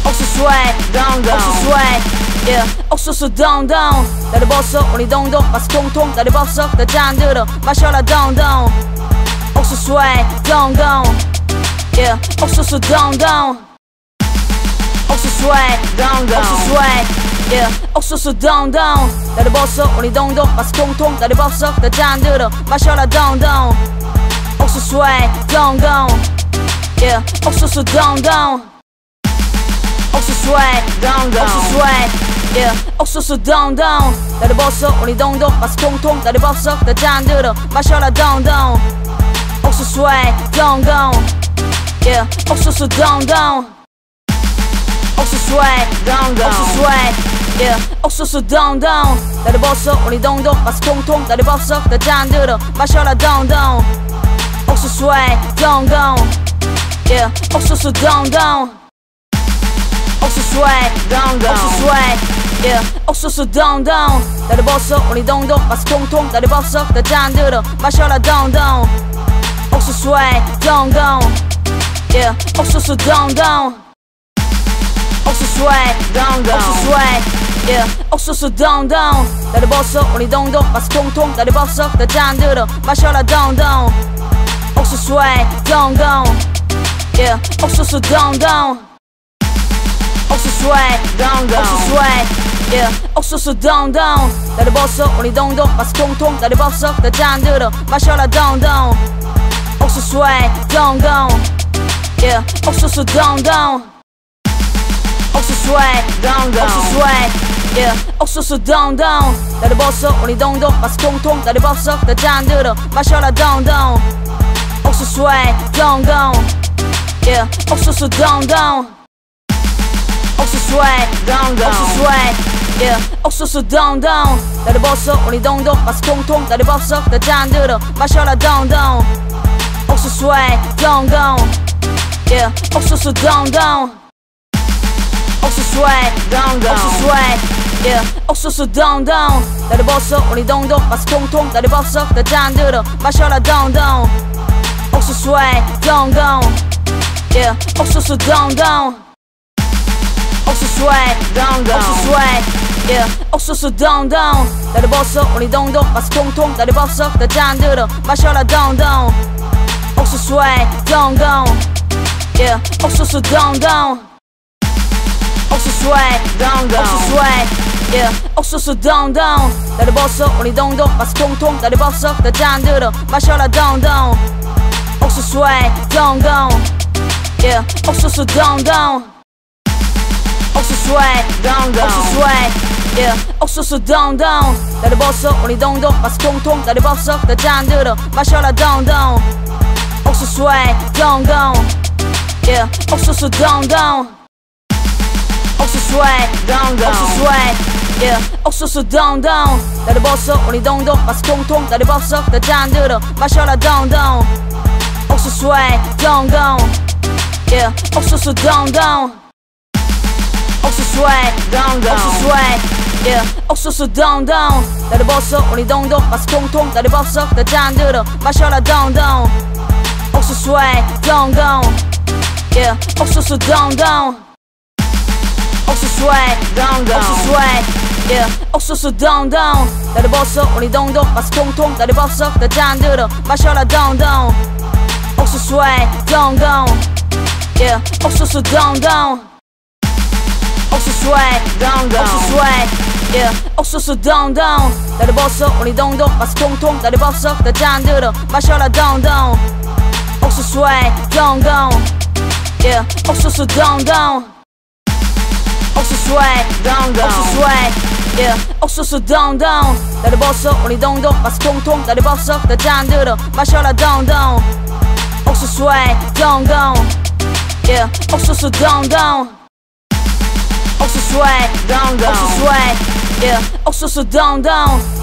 옥수수 swag, 옥수수 swag, yeah. 옥수수 동동 나를 벗어 우리 동동 맛이 통통 나를 벗어 다 잔들어 마셔라 동동 옥수수 swag, 동동, yeah. 옥수수 동동 옥수수 swag, 옥수수 swag, yeah. 옥수수 동동 나를 벗어 우리 동동 맛이 통통 나를 벗어 다 잔들어 마셔라 동동 옥수수 swag, 동동, yeah. 옥수수 동동 옥수수 swag, 옥수수 swag, yeah. 옥수수 동동 나를 벗어 우리 동동 맛이 통통 나를 벗어 다 잔들어 마셔라 동동 옥수수 swag, 동동, yeah. 옥수수 동동 옥수수 swag, 옥수수 swag, yeah. 옥수수 동동 나를 벗어 우리 동동 맛이 통통 나를 벗어 다 잔들어 마셔라 동동 옥수수 swag, 동동, yeah. 옥수수 동동 옥수수 swag, 옥수수 swag, yeah. 옥수수 동동 다리 벗어 우리 동동 마스 통통 다리 벗어 다 잔들어 마셔라 동동 옥수수 swag, 동동, yeah. 옥수수 동동 옥수수 swag, 옥수수 swag, yeah. 옥수수 동동 다리 벗어 우리 동동 마스 통통 다리 벗어 다 잔들어 마셔라 동동 옥수수 swag, 동동, yeah. 옥수수 동동 옥수수 swag, 옥수수 swag, yeah. 옥수수 동동 다리 벗어 우리 동동 마스 통통 다리 벗어 다 잔들어 마셔라 동동 옥수수 swag, 동동, yeah. 옥수수 동동 옥수수 swag, 옥수수 swag, yeah. 옥수수 동동 다리 벗어 우리 동동 마스 통통 다리 벗어 다 잔들어 마셔라 동동 옥수수 swag, 동동, yeah. 옥수수 동동 옥수수 swag, 옥수수 swag, yeah. 옥수수 동동 다리 벗어 우리 동동 마스 통통 다리 벗어 다 잔들어 마셔라 동동 옥수수 swag, 동동, yeah. 옥수수 동동 옥수수 swag, 옥수수 swag, yeah. 옥수수 동동 다리 벗어 우리 동동 마스 통통 다리 벗어 다 잔들어 마셔라 동동 옥수수 swag, 동동, yeah. 옥수수 동동 옥수수 swag, 옥수수 swag, yeah. 옥수수 동동 다리 벗어 우리 동동 마스 통통 다리 벗어 다 잔들어 마셔라 동동 옥수수 swag, 동동, yeah. 옥수수 동동 옥수수 swag, 옥수수 swag, yeah. 옥수수 동동 다리 벗어 우리 동동 마스 통통 다리 벗어 다 잔들어 마셔라 동동 옥수수 swag, 동동, yeah. 옥수수 동동 옥수수 swag, 옥수수 swag, yeah. 옥수수 동동 다리 벗어 우리 동동 마스 통통 다리 벗어 다 잔들어 마셔라 동동 옥수수 swag, 동동, yeah. 옥수수 동동 옥수수 swag, 옥수수 swag, yeah. 옥수수 동동 다리 벗어 우리 동동 마스 통통 다리 벗어 다 잔들어 마셔라 동동 옥수수 swag, 동동, yeah. 옥수수 동동 옥수수 swag, 옥수수 swag, yeah. 옥수수 동동 다리 벗어 우리 동동 마스 통통 다리 벗어 다 잔들어 마셔라 동동 옥수수 swag, 동동, yeah. 옥수수 동동 옥수수 swag, 옥수수 swag, yeah. 옥수수 동동 다리 벗어 우리 동동 마스 통통 다리 벗어 다 잔들어 마셔라 동동 옥수수 swag, 동동, yeah. 옥수수 동동 옥수수 swag, 옥수수 swag, yeah. 옥수수 동동 다리 벗어 우리 동동 마스 통통 다리 벗어 다 잔들어 마셔라 동동 옥수수 swag, 동동, yeah. 옥수수 동동 옥수수 swag, 옥수수 swag, yeah. 옥수수 동동 다리 벗어 우리 동동 마스 통통 다리 벗어 다 잔들어 마셔라 동동 옥수수 swag, 동동, yeah. 옥수수 동동 옥수수 swag, 옥수수 swag, yeah. 옥수수 동동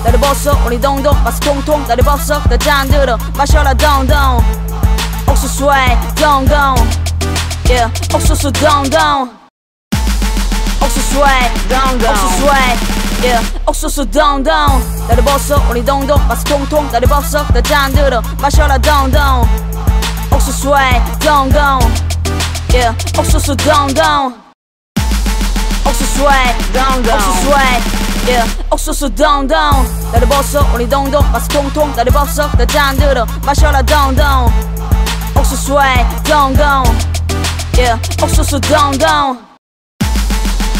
다리 벗어 우리 동동 마스 통통 다리 벗어 다 잔들어 마셔라 동동 옥수수 swag, 동동, yeah. 옥수수 동동 옥수수 swag, 옥수수 swag, yeah. 옥수수 동동 다리 벗어 우리 동동 마스 통통 다리 벗어 다 잔들어 마셔라 동동 옥수수 swag, 동동, yeah. 옥수수 동동 옥수수 swag, 옥수수 swag, yeah. 옥수수 동동 다리 벗어 우리 동동 마스 통통 다리 벗어 다 잔들어 마셔라 동동 옥수수 swag, 동동, yeah. 옥수수 동동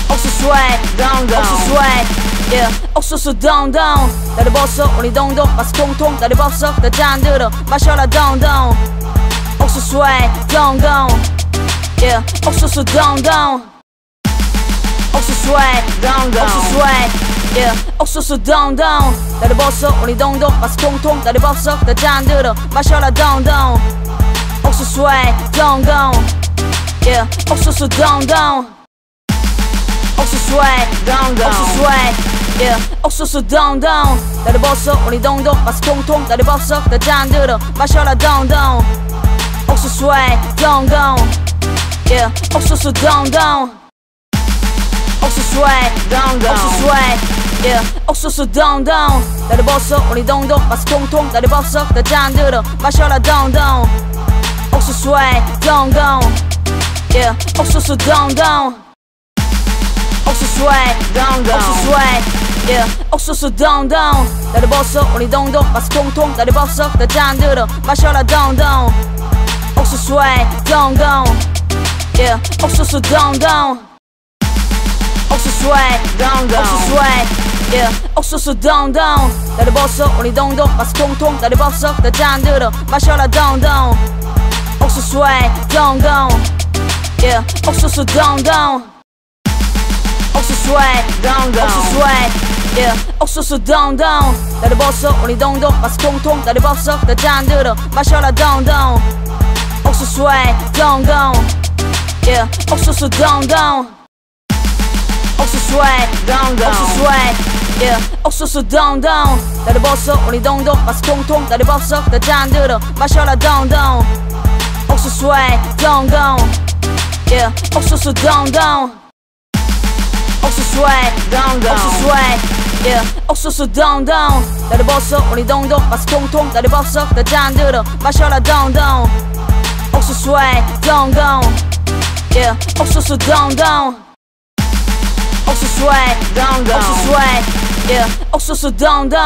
옥수수 swag, 옥수수 swag, yeah. 옥수수 동동 다리 벗어 우리 동동 마스 통통 다리 벗어 다 잔들어 마셔라 동동 옥수수 swag, 동동, yeah. 옥수수 동동 옥수수 swag, 옥수수 swag, yeah. 옥수수 동동 다리 벗어 우리 동동 마스 통통 다리 벗어 다 잔들어 마셔라 동동 옥수수 swag, 동동, yeah. 옥수수 동동 옥수수 swag, 옥수수 swag, yeah. 옥수수 동동 다리 벗어 우리 동동 마스 통통 다리 벗어 다 잔들어 마셔라 동동 옥수수 swag, 동동, yeah. 옥수수 동동 옥수수 swag, 옥수수 swag, yeah. 옥수수 동동 다리 벗어 우리 동동 맛이 통통 다리 벗어 다 잔들어 마셔라 동동 옥수수 swag, 동동, yeah. 옥수수 동동 옥수수 swag, 옥수수 swag, yeah. 옥수수 동동 다리 벗어 우리 동동 맛이 통통 다리 벗어 다 잔들어 마셔라 동동 옥수수 swag, 동동, yeah. 옥수수 동동 옥수수 swag, 옥수수 swag, yeah. 옥수수 동동 다리 벗어 우리 동동 맛이 통통 다리 벗어 다 잔들어 마셔라 동동 옥수수 swag, 동동, yeah. 옥수수 동동 옥수수 swag, 옥수수 swag, yeah. 옥수수 동동 다리 벗어 우리 동동 맛이 통통 다리 벗어 다 잔들어 마셔라 동동 옥수수 swag, 동동, yeah. 옥수수 동동 옥수수 swag, 옥수수 swag, yeah. 옥수수 동동 다리 벗어 우리 동동 맛이 통통 다리 벗어 다 잔들어 마셔라 동동 옥수수 swag, 동동, yeah. 옥수수 동동 옥수수 swag, 옥수수 swag, yeah. 옥수수 동동 다리 벗어 우리 동동 맛이 통통 다리 벗어 다 잔들어 마셔라 동동 옥수수 swag, 동동, yeah. 옥수수 동동 옥수수 swag, 옥수수 swag, yeah. 옥수수 동동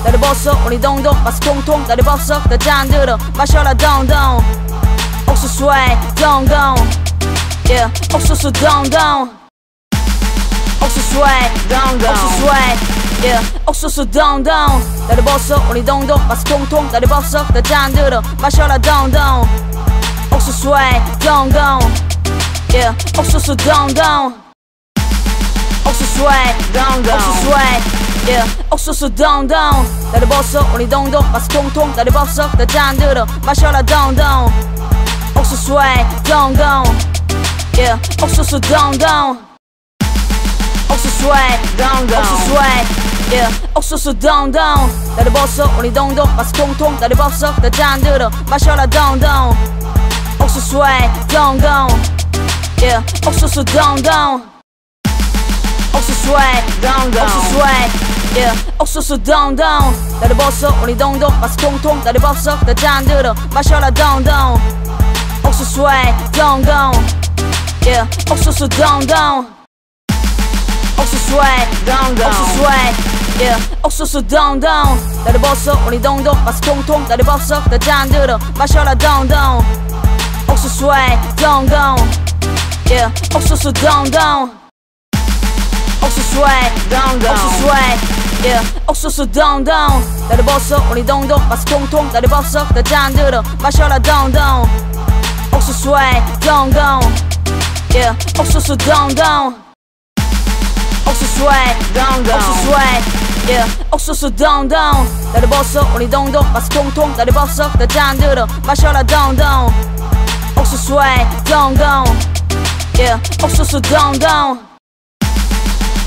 다리 벗어 우리 동동 맛이 통통 다리 벗어 다 잔들어 마셔라 동동 옥수수 swag, 동동, yeah. 옥수수 동동 옥수수 swag, 옥수수 swag, yeah. 옥수수 동동 다리 벗어 우리 동동 맛이 통통 다리 벗어 다 잔들어 마셔라 동동 옥수수 swag, 동동, yeah. 옥수수 동동 옥수수 swag, 옥수수 swag, yeah. 옥수수 동동 다리 벗어 우리 동동 맛이 통통 다리 벗어 다 잔들어 마셔라 동동 옥수수 swag, 동동, yeah. 옥수수 동동 옥수수 swag, 옥수수 swag, yeah. 옥수수 동동 다리 벗어 우리 동동 맛이 통통 다리 벗어 다 잔들어 마셔라 동동 옥수수 swag, 동동, yeah. 옥수수 동동 옥수수 swag, 옥수수 swag, yeah. 옥수수 동동 다리 벗어 우리 동동 맛이 통통 다리 벗어 다 잔들어 마셔라 동동 옥수수 swag, 동동, yeah. 옥수수 동동 옥수수 swag, 옥수수 swag, yeah. 옥수수 동동 다리 벗어 우리 동동 맛이 통통 다리 벗어 다 잔들어 마셔라 동동 옥수수 swag, 동동, yeah. 옥수수 동동 옥수수 swag, 옥수수 swag, yeah. 옥수수 동동 다리 벗어 우리 동동 맛이 통통 다리 벗어 다 잔들어 마셔라 동동 옥수수 swag, 동동, yeah. 옥수수 동동 옥수수 swag, 옥수수 swag, yeah. 옥수수 동동 다리 벗어 우리 동동 맛이 통통 다리 벗어 다 잔들어 마셔라 동동 옥수수 swag, 동동, yeah. 옥수수 동동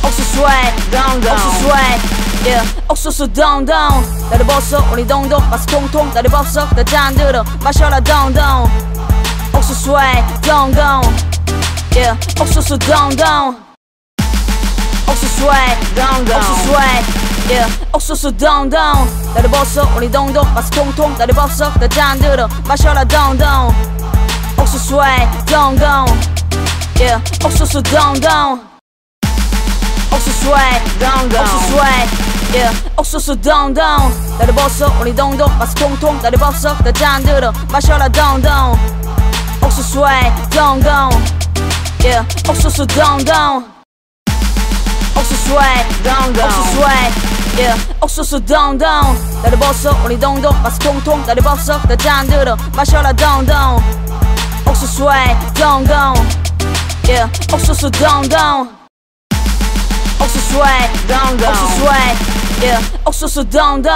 옥수수 swag, 옥수수 swag, yeah. 옥수수 동동 다리 벗어 우리 동동 맛이 통통 다리 벗어 다 잔들어 마셔라 동동 옥수수 swag, 동동, yeah. 옥수수 동동 옥수수 swag, 옥수수 swag, yeah. 옥수수 동동 다리 벗어 우리 동동 맛이 통통 다리 벗어 다 잔들어 마셔라 동동 옥수수 swag, 동동, yeah. 옥수수 동동 옥수수 swag, 옥수수 swag, yeah. 옥수수 동동 다리 벗어 우리 동동 맛이 통통 다리 벗어 다 잔들어 마셔라 동동 옥수수 swag, 동동, yeah. 옥수수 동동 옥수수 swag, 옥수수 swag, yeah. 옥수수 동동 다리 벗어 우리 동동 맛이 통통 다리 벗어 다 잔들어 마셔라 동동 옥수수 swag, 동동, yeah. 옥수수 동동 옥수수 swag, 옥수수 swag, yeah. 옥수수 동동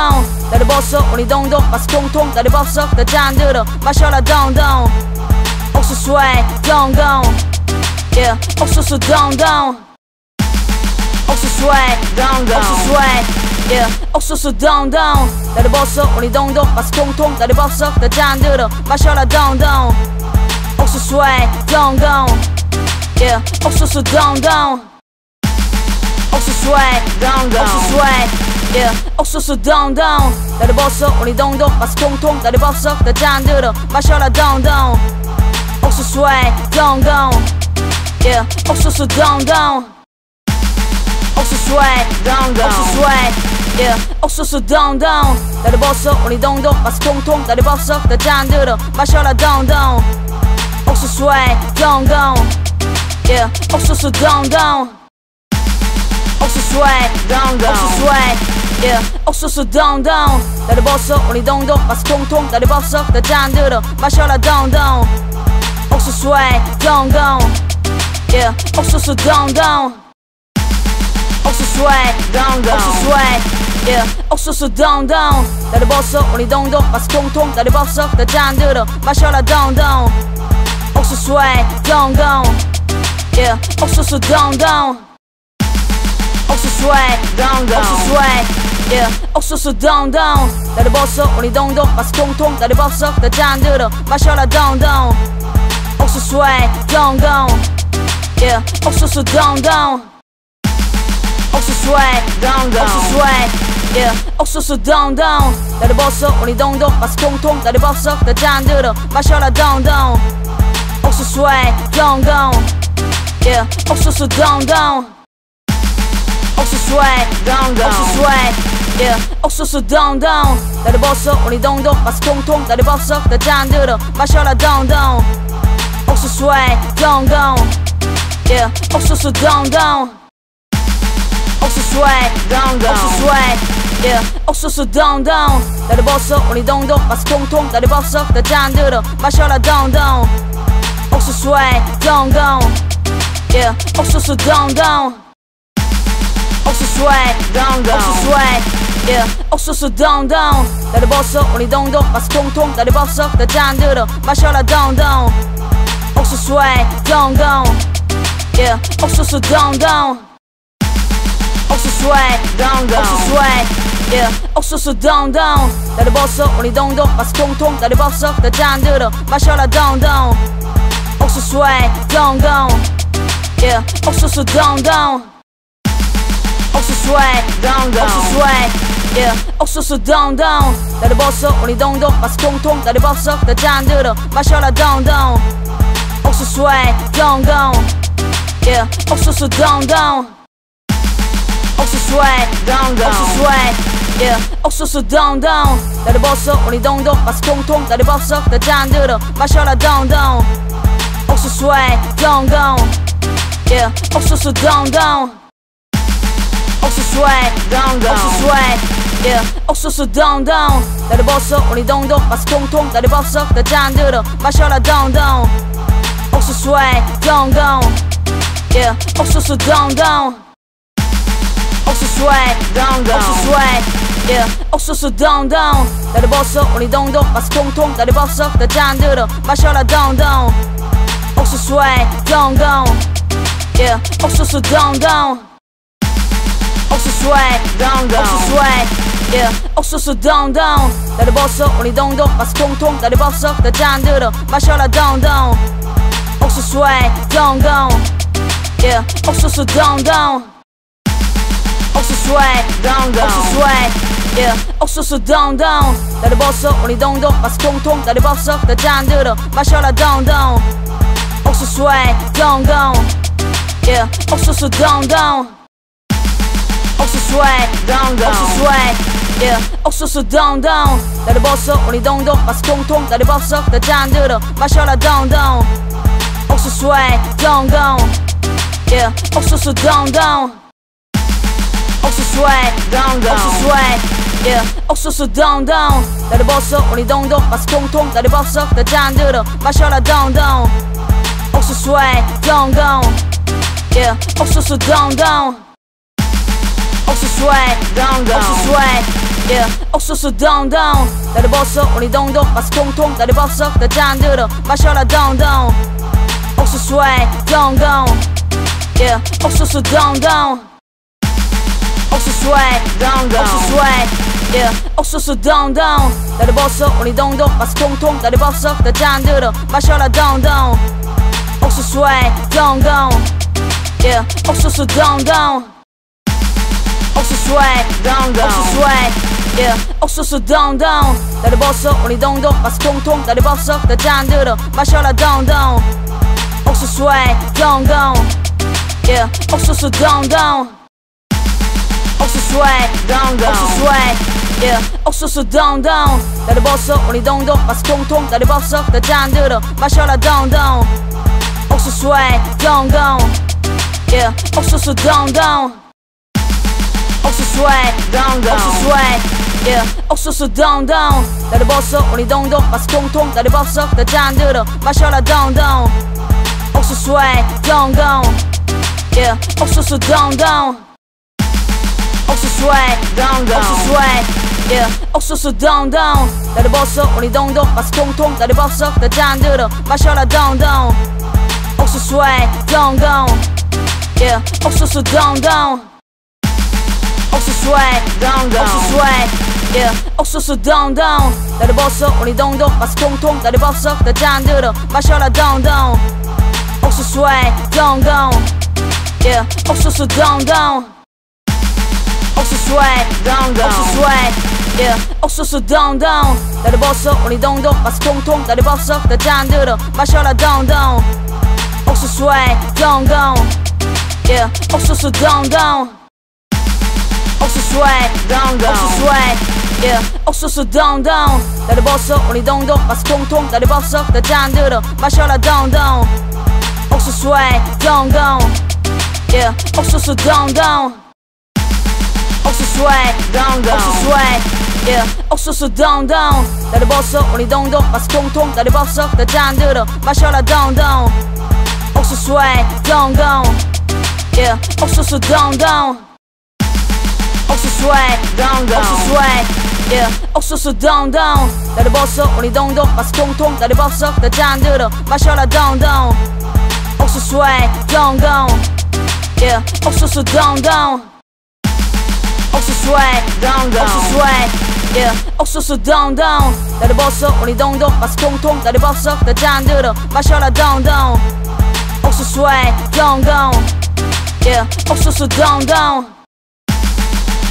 다리 벗어 우리 동동 맛이 통통 다리 벗어 다 잔들어 마셔라 동동 옥수수 swag, 동동, yeah. 옥수수 동동 옥수수 swag, 옥수수 swag, yeah. 옥수수 동동 다리 벗어 우리 동동 맛이 통통 다리 벗어 다 잔들어 마셔라 동동 옥수수 swag, 동동, yeah. 옥수수 동동 옥수수 swag, 옥수수 swag, yeah. 옥수수 동동 나를 벗어 우리 동동 맛이 통통 나를 벗어 다 잔들어 마셔라 동동 옥수수 swag, 동동, yeah. 옥수수 동동 옥수수 swag, 옥수수 swag, yeah. 옥수수 동동 나를 벗어 우리 동동 맛이 통통 나를 벗어 다 잔들어 마셔라 동동 옥수수 swag, 동동, yeah. 옥수수 동동 옥수수 swag, 옥수수 swag, yeah. 옥수수 동동 나를 벗어 우리 동동 맛이 통통 나를 벗어 다 잔들어 마셔라 동동 옥수수 swag, 동동, yeah. 옥수수 동동 옥수수 swag, 옥수수 swag, yeah. 옥수수 동동 나를 벗어 우리 동동 맛이 통통 나를 벗어 다 잔들어 마셔라 동동 옥수수 swag, 동동, yeah. 옥수수 동동 옥수수 swag, 옥수수 swag, yeah. 옥수수 동동 나를 벗어 우리 동동 맛이 통통 나를 벗어 다 잔들어 마셔라 동동 옥수수 swag, 동동, yeah. 옥수수 동동 옥수수 swag, 옥수수 swag, yeah. 옥수수 동동 나를 벗어 우리 동동 맛이 통통 나를 벗어 다 잔들어 마셔라 동동 옥수수 swag, 동동, yeah. 옥수수 동동 옥수수 swag, 옥수수 swag, yeah. 옥수수 동동 나를 벗어 우리 동동 맛이 통통 나를 벗어 다 잔들어 마셔라 동동 옥수수 swag, 동동, yeah. 옥수수 동동 옥수수 swag, 옥수수 swag, yeah. 옥수수 동동 나를 벗어 우리 동동 맛이 통통 나를 벗어 다 잔들어 마셔라 동동 옥수수 swag, 동동, yeah. 옥수수 동동 옥수수 swag, 옥수수 swag, yeah. 옥수수 동동 나를 벗어 우리 동동 맛이 통통 나를 벗어 다 잔들어 마셔라 동동 옥수수 swag, 동동, yeah. 옥수수 동동 옥수수 swag, 옥수수 swag, yeah. 옥수수 동동 나를 벗어 우리 동동 맛이 통통 나를 벗어 다 잔들어 마셔라 동동 옥수수 swag, 동동, yeah. 옥수수 동동 옥수수 swag, 옥수수 swag, yeah. 옥수수 동동 나를 벗어 우리 동동 맛이 통통 나를 벗어 다 잔들어 마셔라 동동 옥수수 swag, 동동, yeah. 옥수수 동동 옥수수 swag, 옥수수 swag, yeah. 옥수수 동동 나를 벗어 우리 동동 맛이 통통 나를 벗어 다 잔들어 마셔라 동동 옥수수 swag, 동동, yeah. 옥수수 동동 옥수수 swag, 옥수수 swag, yeah. 옥수수 동동 나를 벗어 우리 동동 맛이 통통 나를 벗어 다 잔들어 마셔라 동동 옥수수 swag, 동동, yeah. 옥수수 동동 옥수수 swag, 옥수수 swag, yeah. 옥수수 동동 나를 벗어 우리 동동 맛이 통통 나를 벗어 다 잔들어 마셔라 동동 옥수수 swag, 동동, yeah. 옥수수 동동 옥수수 swag, 옥수수 swag, yeah. 옥수수 동동 나를 벗어 우리 동동 맛이 통통 나를 벗어 다 잔들어 마셔라 동동 옥수수 swag, 동동, yeah. 옥수수 동동 옥수수 swag, 옥수수 swag, yeah. 옥수수 동동 나를 벗어 우리 동동 맛이 통통 나를 벗어 다 잔들어 마셔라 동동 옥수수 swag, 동동, yeah. 옥수수 동동 옥수수 swag, 옥수수 swag, yeah. 옥수수 동동 나를 벗어 우리 동동 맛이 통통 나를 벗어 다 잔들어 마셔라 동동 옥수수 swag, 동동, yeah. 옥수수 동동 옥수수 swag, 옥수수 swag, yeah. 옥수수 동동 나를 벗어 우리 동동 맛이 통통 나를 벗어 다 잔들어 마셔라 동동 옥수수 swag, 동동, yeah. 옥수수 동동 옥수수 swag, 옥수수 swag, yeah. 옥수수 동동 나를 벗어 우리 동동 맛이 통통 나를 벗어 다 잔들어 마셔라 동동 옥수수 swag, 동동, yeah. 옥수수 동동 옥수수 swag, 옥수수 swag, yeah. 옥수수 동동 나를 벗어 우리 동동 맛이 통통 나를 벗어 다 잔들어 마셔라 동동 옥수수 swag, 동동, yeah. 옥수수 동동 swag, 옥수수 swag, yeah. 옥수수 동동 다리 벗어 우리 동동 맛이 통통 다리 벗어 다 잔들어 마셔라 동동 옥수수 swag, 동동, yeah. 옥수수 동동 옥수수 swag, 옥수수 swag, yeah. 옥수수 동동 다리 벗어 우리 동동 맛이 통통 다리 벗어 다 잔들어 마셔라 동동 옥수수 swag, 동동, yeah. 옥수수 동동 옥수수 swag, 옥수수 swag, yeah. 옥수수 동동 다리 벗어 우리 동동 맛이 통통 다리 벗어 다 잔들어 마셔라 동동 옥수수 swag, 동동, yeah. 옥수수 동동 옥수수 swag, 옥수수 swag, yeah. 옥수수 동동 다리 벗어 우리 동동 맛이 통통 다리 벗어 다 잔들어 마셔라 동동 옥수수 swag, 동동, yeah. 옥수수 동동 옥수수 swag, 옥수수 swag, yeah. 옥수수 동동 다리 벗어 우리 동동 맛이 통통 다리 벗어 다 잔들어 마셔라 동동 옥수수 swag, 동동, yeah. 옥수수 동동 옥수수 swag, 옥수수 swag, yeah. 옥수수 동동 다리 벗어 우리 동동 맛이 통통 다리 벗어 다 잔들어 마셔라 동동 옥수수 swag, 동동, yeah. 옥수수 동동 옥수수 swag, 옥수수 swag, yeah. 옥수수 동동 다리 벗어 우리 동동 맛이 통통 다리 벗어 다 잔들어 마셔라 동동 옥수수 swag, 동동, yeah. 옥수수 동동 옥수수 swag, 옥수수 swag, yeah. 옥수수 동동 다리 벗어 우리 동동 맛이 통통 다리 벗어 다 잔들어 마셔라 동동 옥수수 swag, 동동, yeah. 옥수수 동동 옥수수 swag, 옥수수 swag, yeah. 옥수수 동동 다리 벗어 우리 동동 맛이 통통 다리 벗어 다 잔들어 마셔라 동동 옥수수 swag, 동동, yeah. 옥수수 동동 옥수수 swag, 옥수수 swag, yeah. 옥수수 동동 다리 벗어 우리 동동 맛이 통통 다리 벗어 다 잔들어 마셔라 동동 옥수수 swag, 동동, yeah. 옥수수 동동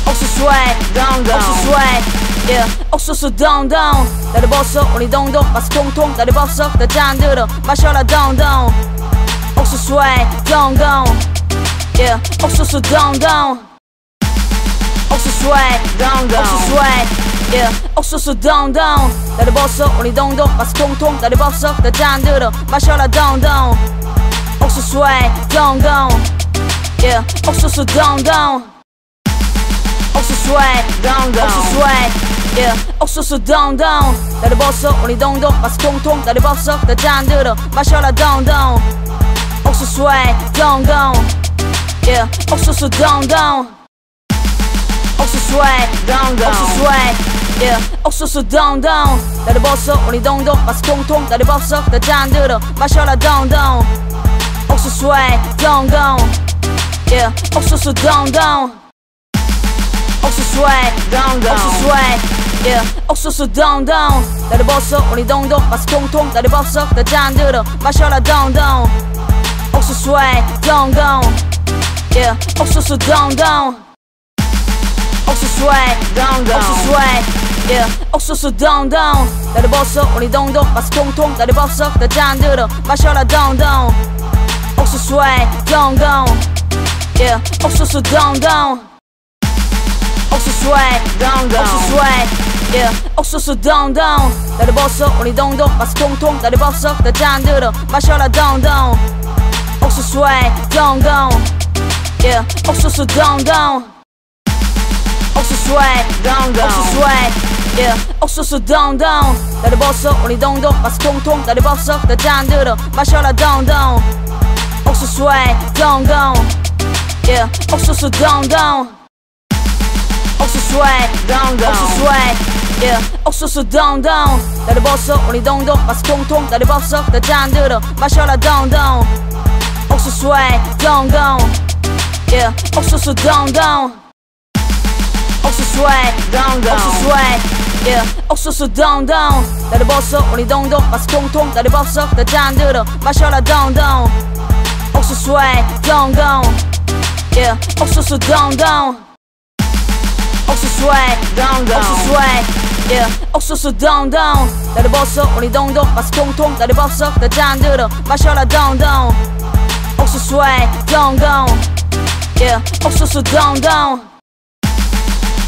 옥수수 swag, 옥수수 swag, yeah. 옥수수 동동 다리 벗어 우리 동동 맛이 통통 다리 벗어 다 잔들어 마셔라 동동 옥수수 swag, 동동, yeah. 옥수수 동동 옥수수 swag, 옥수수 swag, yeah. 옥수수 동동 다리 벗어 우리 동동 맛이 통통 다리 벗어 다 잔들어 마셔라 동동 옥수수 swag, 동동, yeah. 옥수수 동동 옥수수 swag, 옥수수 swag, yeah. 옥수수 동동 다리 벗어 우리 동동 맛이 통통 다리 벗어 다 잔들어 마셔라 동동 옥수수 swag, 동동, yeah. 옥수수 동동 옥수수 swag, 옥수수 swag, yeah. 옥수수 동동 다리 벗어 우리 동동 맛이 통통 다리 벗어 다 잔들어 마셔라 동동 옥수수 swag, 동동, yeah. 옥수수 동동 옥수수 swag, 옥수수 swag, yeah. 옥수수 동동 다리 벗어 우리 동동 맛이 통통 다리 벗어 다 잔들어 마셔라 동동 옥수수 swag, 동동, yeah. 옥수수 동동 옥수수 swag, 옥수수 swag, yeah. 옥수수 동동 다리 벗어 우리 동동 맛이 통통 다리 벗어 다 잔들어 마셔라 동동 옥수수 swag, 동동, yeah. 옥수수 동동 옥수수 swag, 옥수수 swag, yeah. 옥수수 동동 다리 벗어 우리 동동 맛이 통통 다리 벗어 다 잔들어 마셔라 동동 옥수수 swag, 동동, yeah. 옥수수 동동 옥수수 swag, 옥수수 swag, yeah. 옥수수 동동 다리 벗어 우리 동동 맛이 통통 다리 벗어 다 잔들어 마셔라 동동 옥수수 swag, 동동, yeah. 옥수수 동동 옥수수 swag, 옥수수 swag, yeah. 옥수수 동동 다리 벗어 우리 동동 맛이 통통 다리 벗어 다 잔들어 마셔라 동동 옥수수 swag, 동동, yeah. 옥수수 동동 옥수수 swag, 옥수수 swag, yeah. 옥수수 동동 다리 벗어 우리 동동 맛이 통통 다리 벗어 다 잔들어 마셔라 동동 옥수수 swag, 동동, yeah. 옥수수 동동 swag, 옥수수 swag, yeah. 옥수수 동동 나를 벗어 우리 동동 맛이 통통 나를 벗어 다 잔들어 마셔라 동동 옥수수 swag, 동동, yeah. 옥수수 동동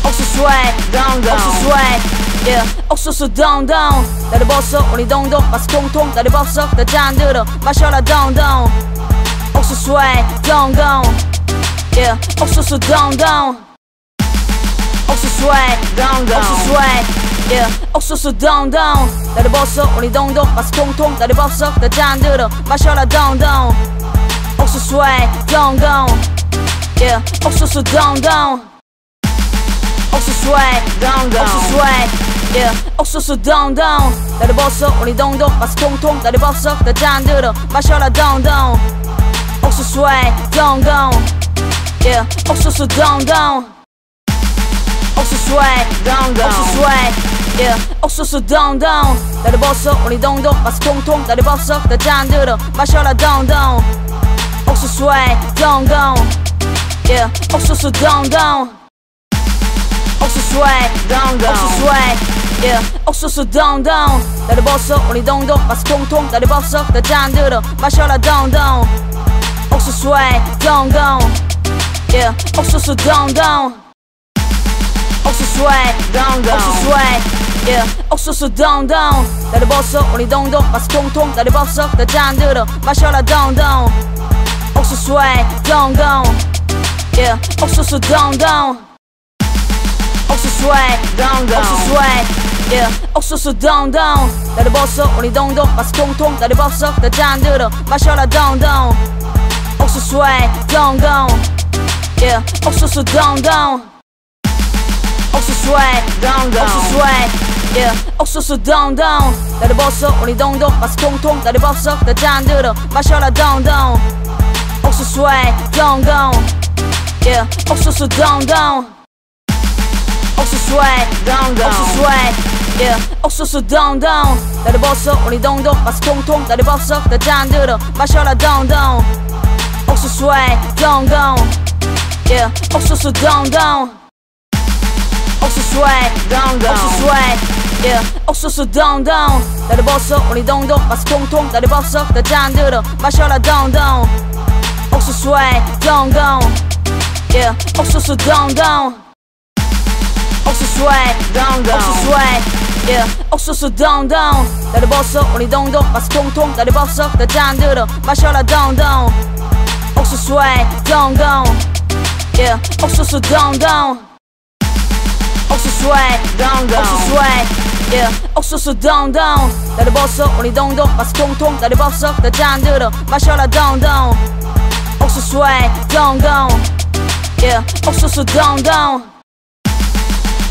옥수수 swag, 옥수수 swag, yeah. 옥수수 동동 나를 벗어 우리 동동 맛이 통통 나를 벗어 다 잔들어 마셔라 동동 옥수수 swag, 동동, yeah. 옥수수 동동 옥수수 swag, 옥수수 swag, yeah. 옥수수 동동 나를 벗어 우리 동동 맛이 통통 나를 벗어 다 잔들어 마셔라 동동 옥수수 swag, 동동, yeah. 옥수수 동동 옥수수 swag, 옥수수 swag, yeah. 옥수수 동동 나를 벗어 우리 동동 맛이 통통 나를 벗어 다 잔들어 마셔라 동동 옥수수 swag, 동동, yeah. 옥수수 동동 옥수수 swag, 옥수수 swag, yeah. 옥수수 동동 나를 벗어 우리 동동 맛이 통통 나를 벗어 다 잔들어 마셔라 동동 옥수수 swag, 동동, yeah. 옥수수 동동 옥수수 swag, 옥수수 swag, yeah. 옥수수 동동 나를 벗어 우리 동동 맛이 통통 나를 벗어 다 잔들어 마셔라 동동 옥수수 swag, 동동, yeah. 옥수수 동동 옥수수 swag, 옥수수 swag, yeah. 옥수수 동동 나를 벗어 우리 동동 맛이 통통 나를 벗어 다 잔들어 마셔라 동동 옥수수 swag, 동동, yeah. 옥수수 동동 옥수수 swag, 옥수수 swag, yeah. 옥수수 동동 나를 벗어 우리 동동 맛이 통통 나를 벗어 다 잔들어 마셔라 동동 옥수수 swag, 동동, yeah. 옥수수 동동 옥수수 swag, 옥수수 swag, yeah. 옥수수 동동 나를 벗어 우리 동동 맛이 통통 나를 벗어 다 잔들어 마셔라 동동 옥수수 swag, 동동, yeah. 옥수수 동동 옥수수 swag, 옥수수 swag, yeah. 옥수수 동동 나를 벗어 우리 동동 맛이 통통 나를 벗어 다 잔들어 마셔라 동동 옥수수 swag, 동동, yeah. 옥수수 동동 옥수수 swag, 옥수수 swag, yeah. 옥수수 동동 나를 벗어 우리 동동 맛이 통통 나를 벗어 다 잔들어 마셔라 동동 옥수수 swag, 동동, yeah. 옥수수 동동 옥수수 swag, 옥수수 swag, yeah. 옥수수 동동 나를 벗어 우리 동동 맛이 통통 나를 벗어 다 잔들어 마셔라 동동 옥수수 swag, 동동, yeah. 옥수수 동동 옥수수 swag, 옥수수 swag, yeah. 옥수수 동동 나를 벗어 우리 동동 맛이 통통 나를 벗어 다 잔들어 마셔라 동동 옥수수 swag, 동동, yeah. 옥수수 동동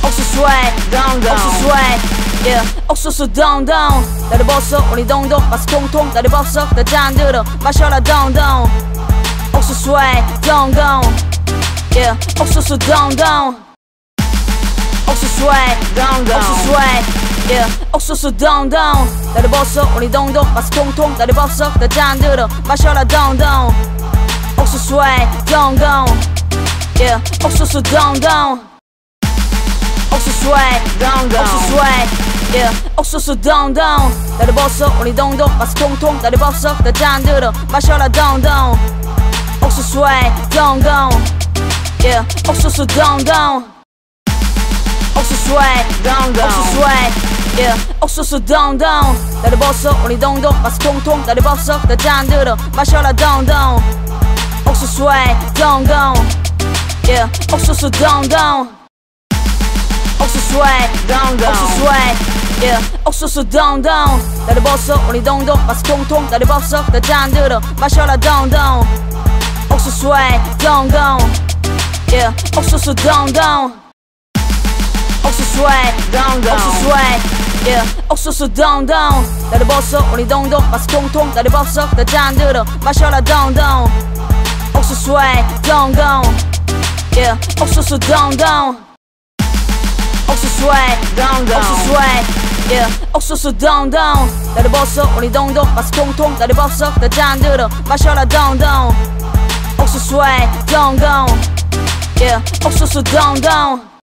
옥수수 swag, 옥수수 swag, yeah. 옥수수 동동 나를 벗어 우리 동동 맛이 통통 나를 벗어 다 잔들어 마셔라 동동 옥수수 swag, 동동, yeah. 옥수수 동동 옥수수 swag, 옥수수 swag, yeah. 옥수수 동동 나를 벗어 우리 동동 맛이 통통 나를 벗어 다 잔들어 마셔라 동동 옥수수 swag, 동동, yeah. 옥수수 동동 옥수수 swag, 옥수수 swag, yeah. 옥수수 동동 나를 벗어 우리 동동 맛이 통통 나를 벗어 다 잔들어 마셔라 동동 옥수수 swag, 동동, yeah. 옥수수 동동 옥수수 swag, 옥수수 swag, yeah. 옥수수 동동 나를 벗어 우리 동동 맛이 통통 나를 벗어 다 잔들어 마셔라 동동 옥수수 swag, 동동, yeah. 옥수수 동동 옥수수 swag, 옥수수 swag, yeah. 옥수수 동동 나를 벗어 우리 동동 맛이 통통 나를 벗어 다 잔들어 마셔라 동동 옥수수 swag, 동동, yeah. 옥수수 동동 옥수수 swag, 옥수수 swag, yeah. 옥수수 동동 나를 벗어 우리 동동 맛이 통통 나를 벗어 다 잔들어 마셔라 동동 옥수수 swag, 동동, yeah. 옥수수 동동 옥수수 swag, 옥수수 swag, yeah. 옥수수 동동 나를 벗어 우리 동동 맛이 통통 나를 벗어 다 잔들어 마셔라 동동 옥수수 swag, 동동, yeah. 옥수수 동동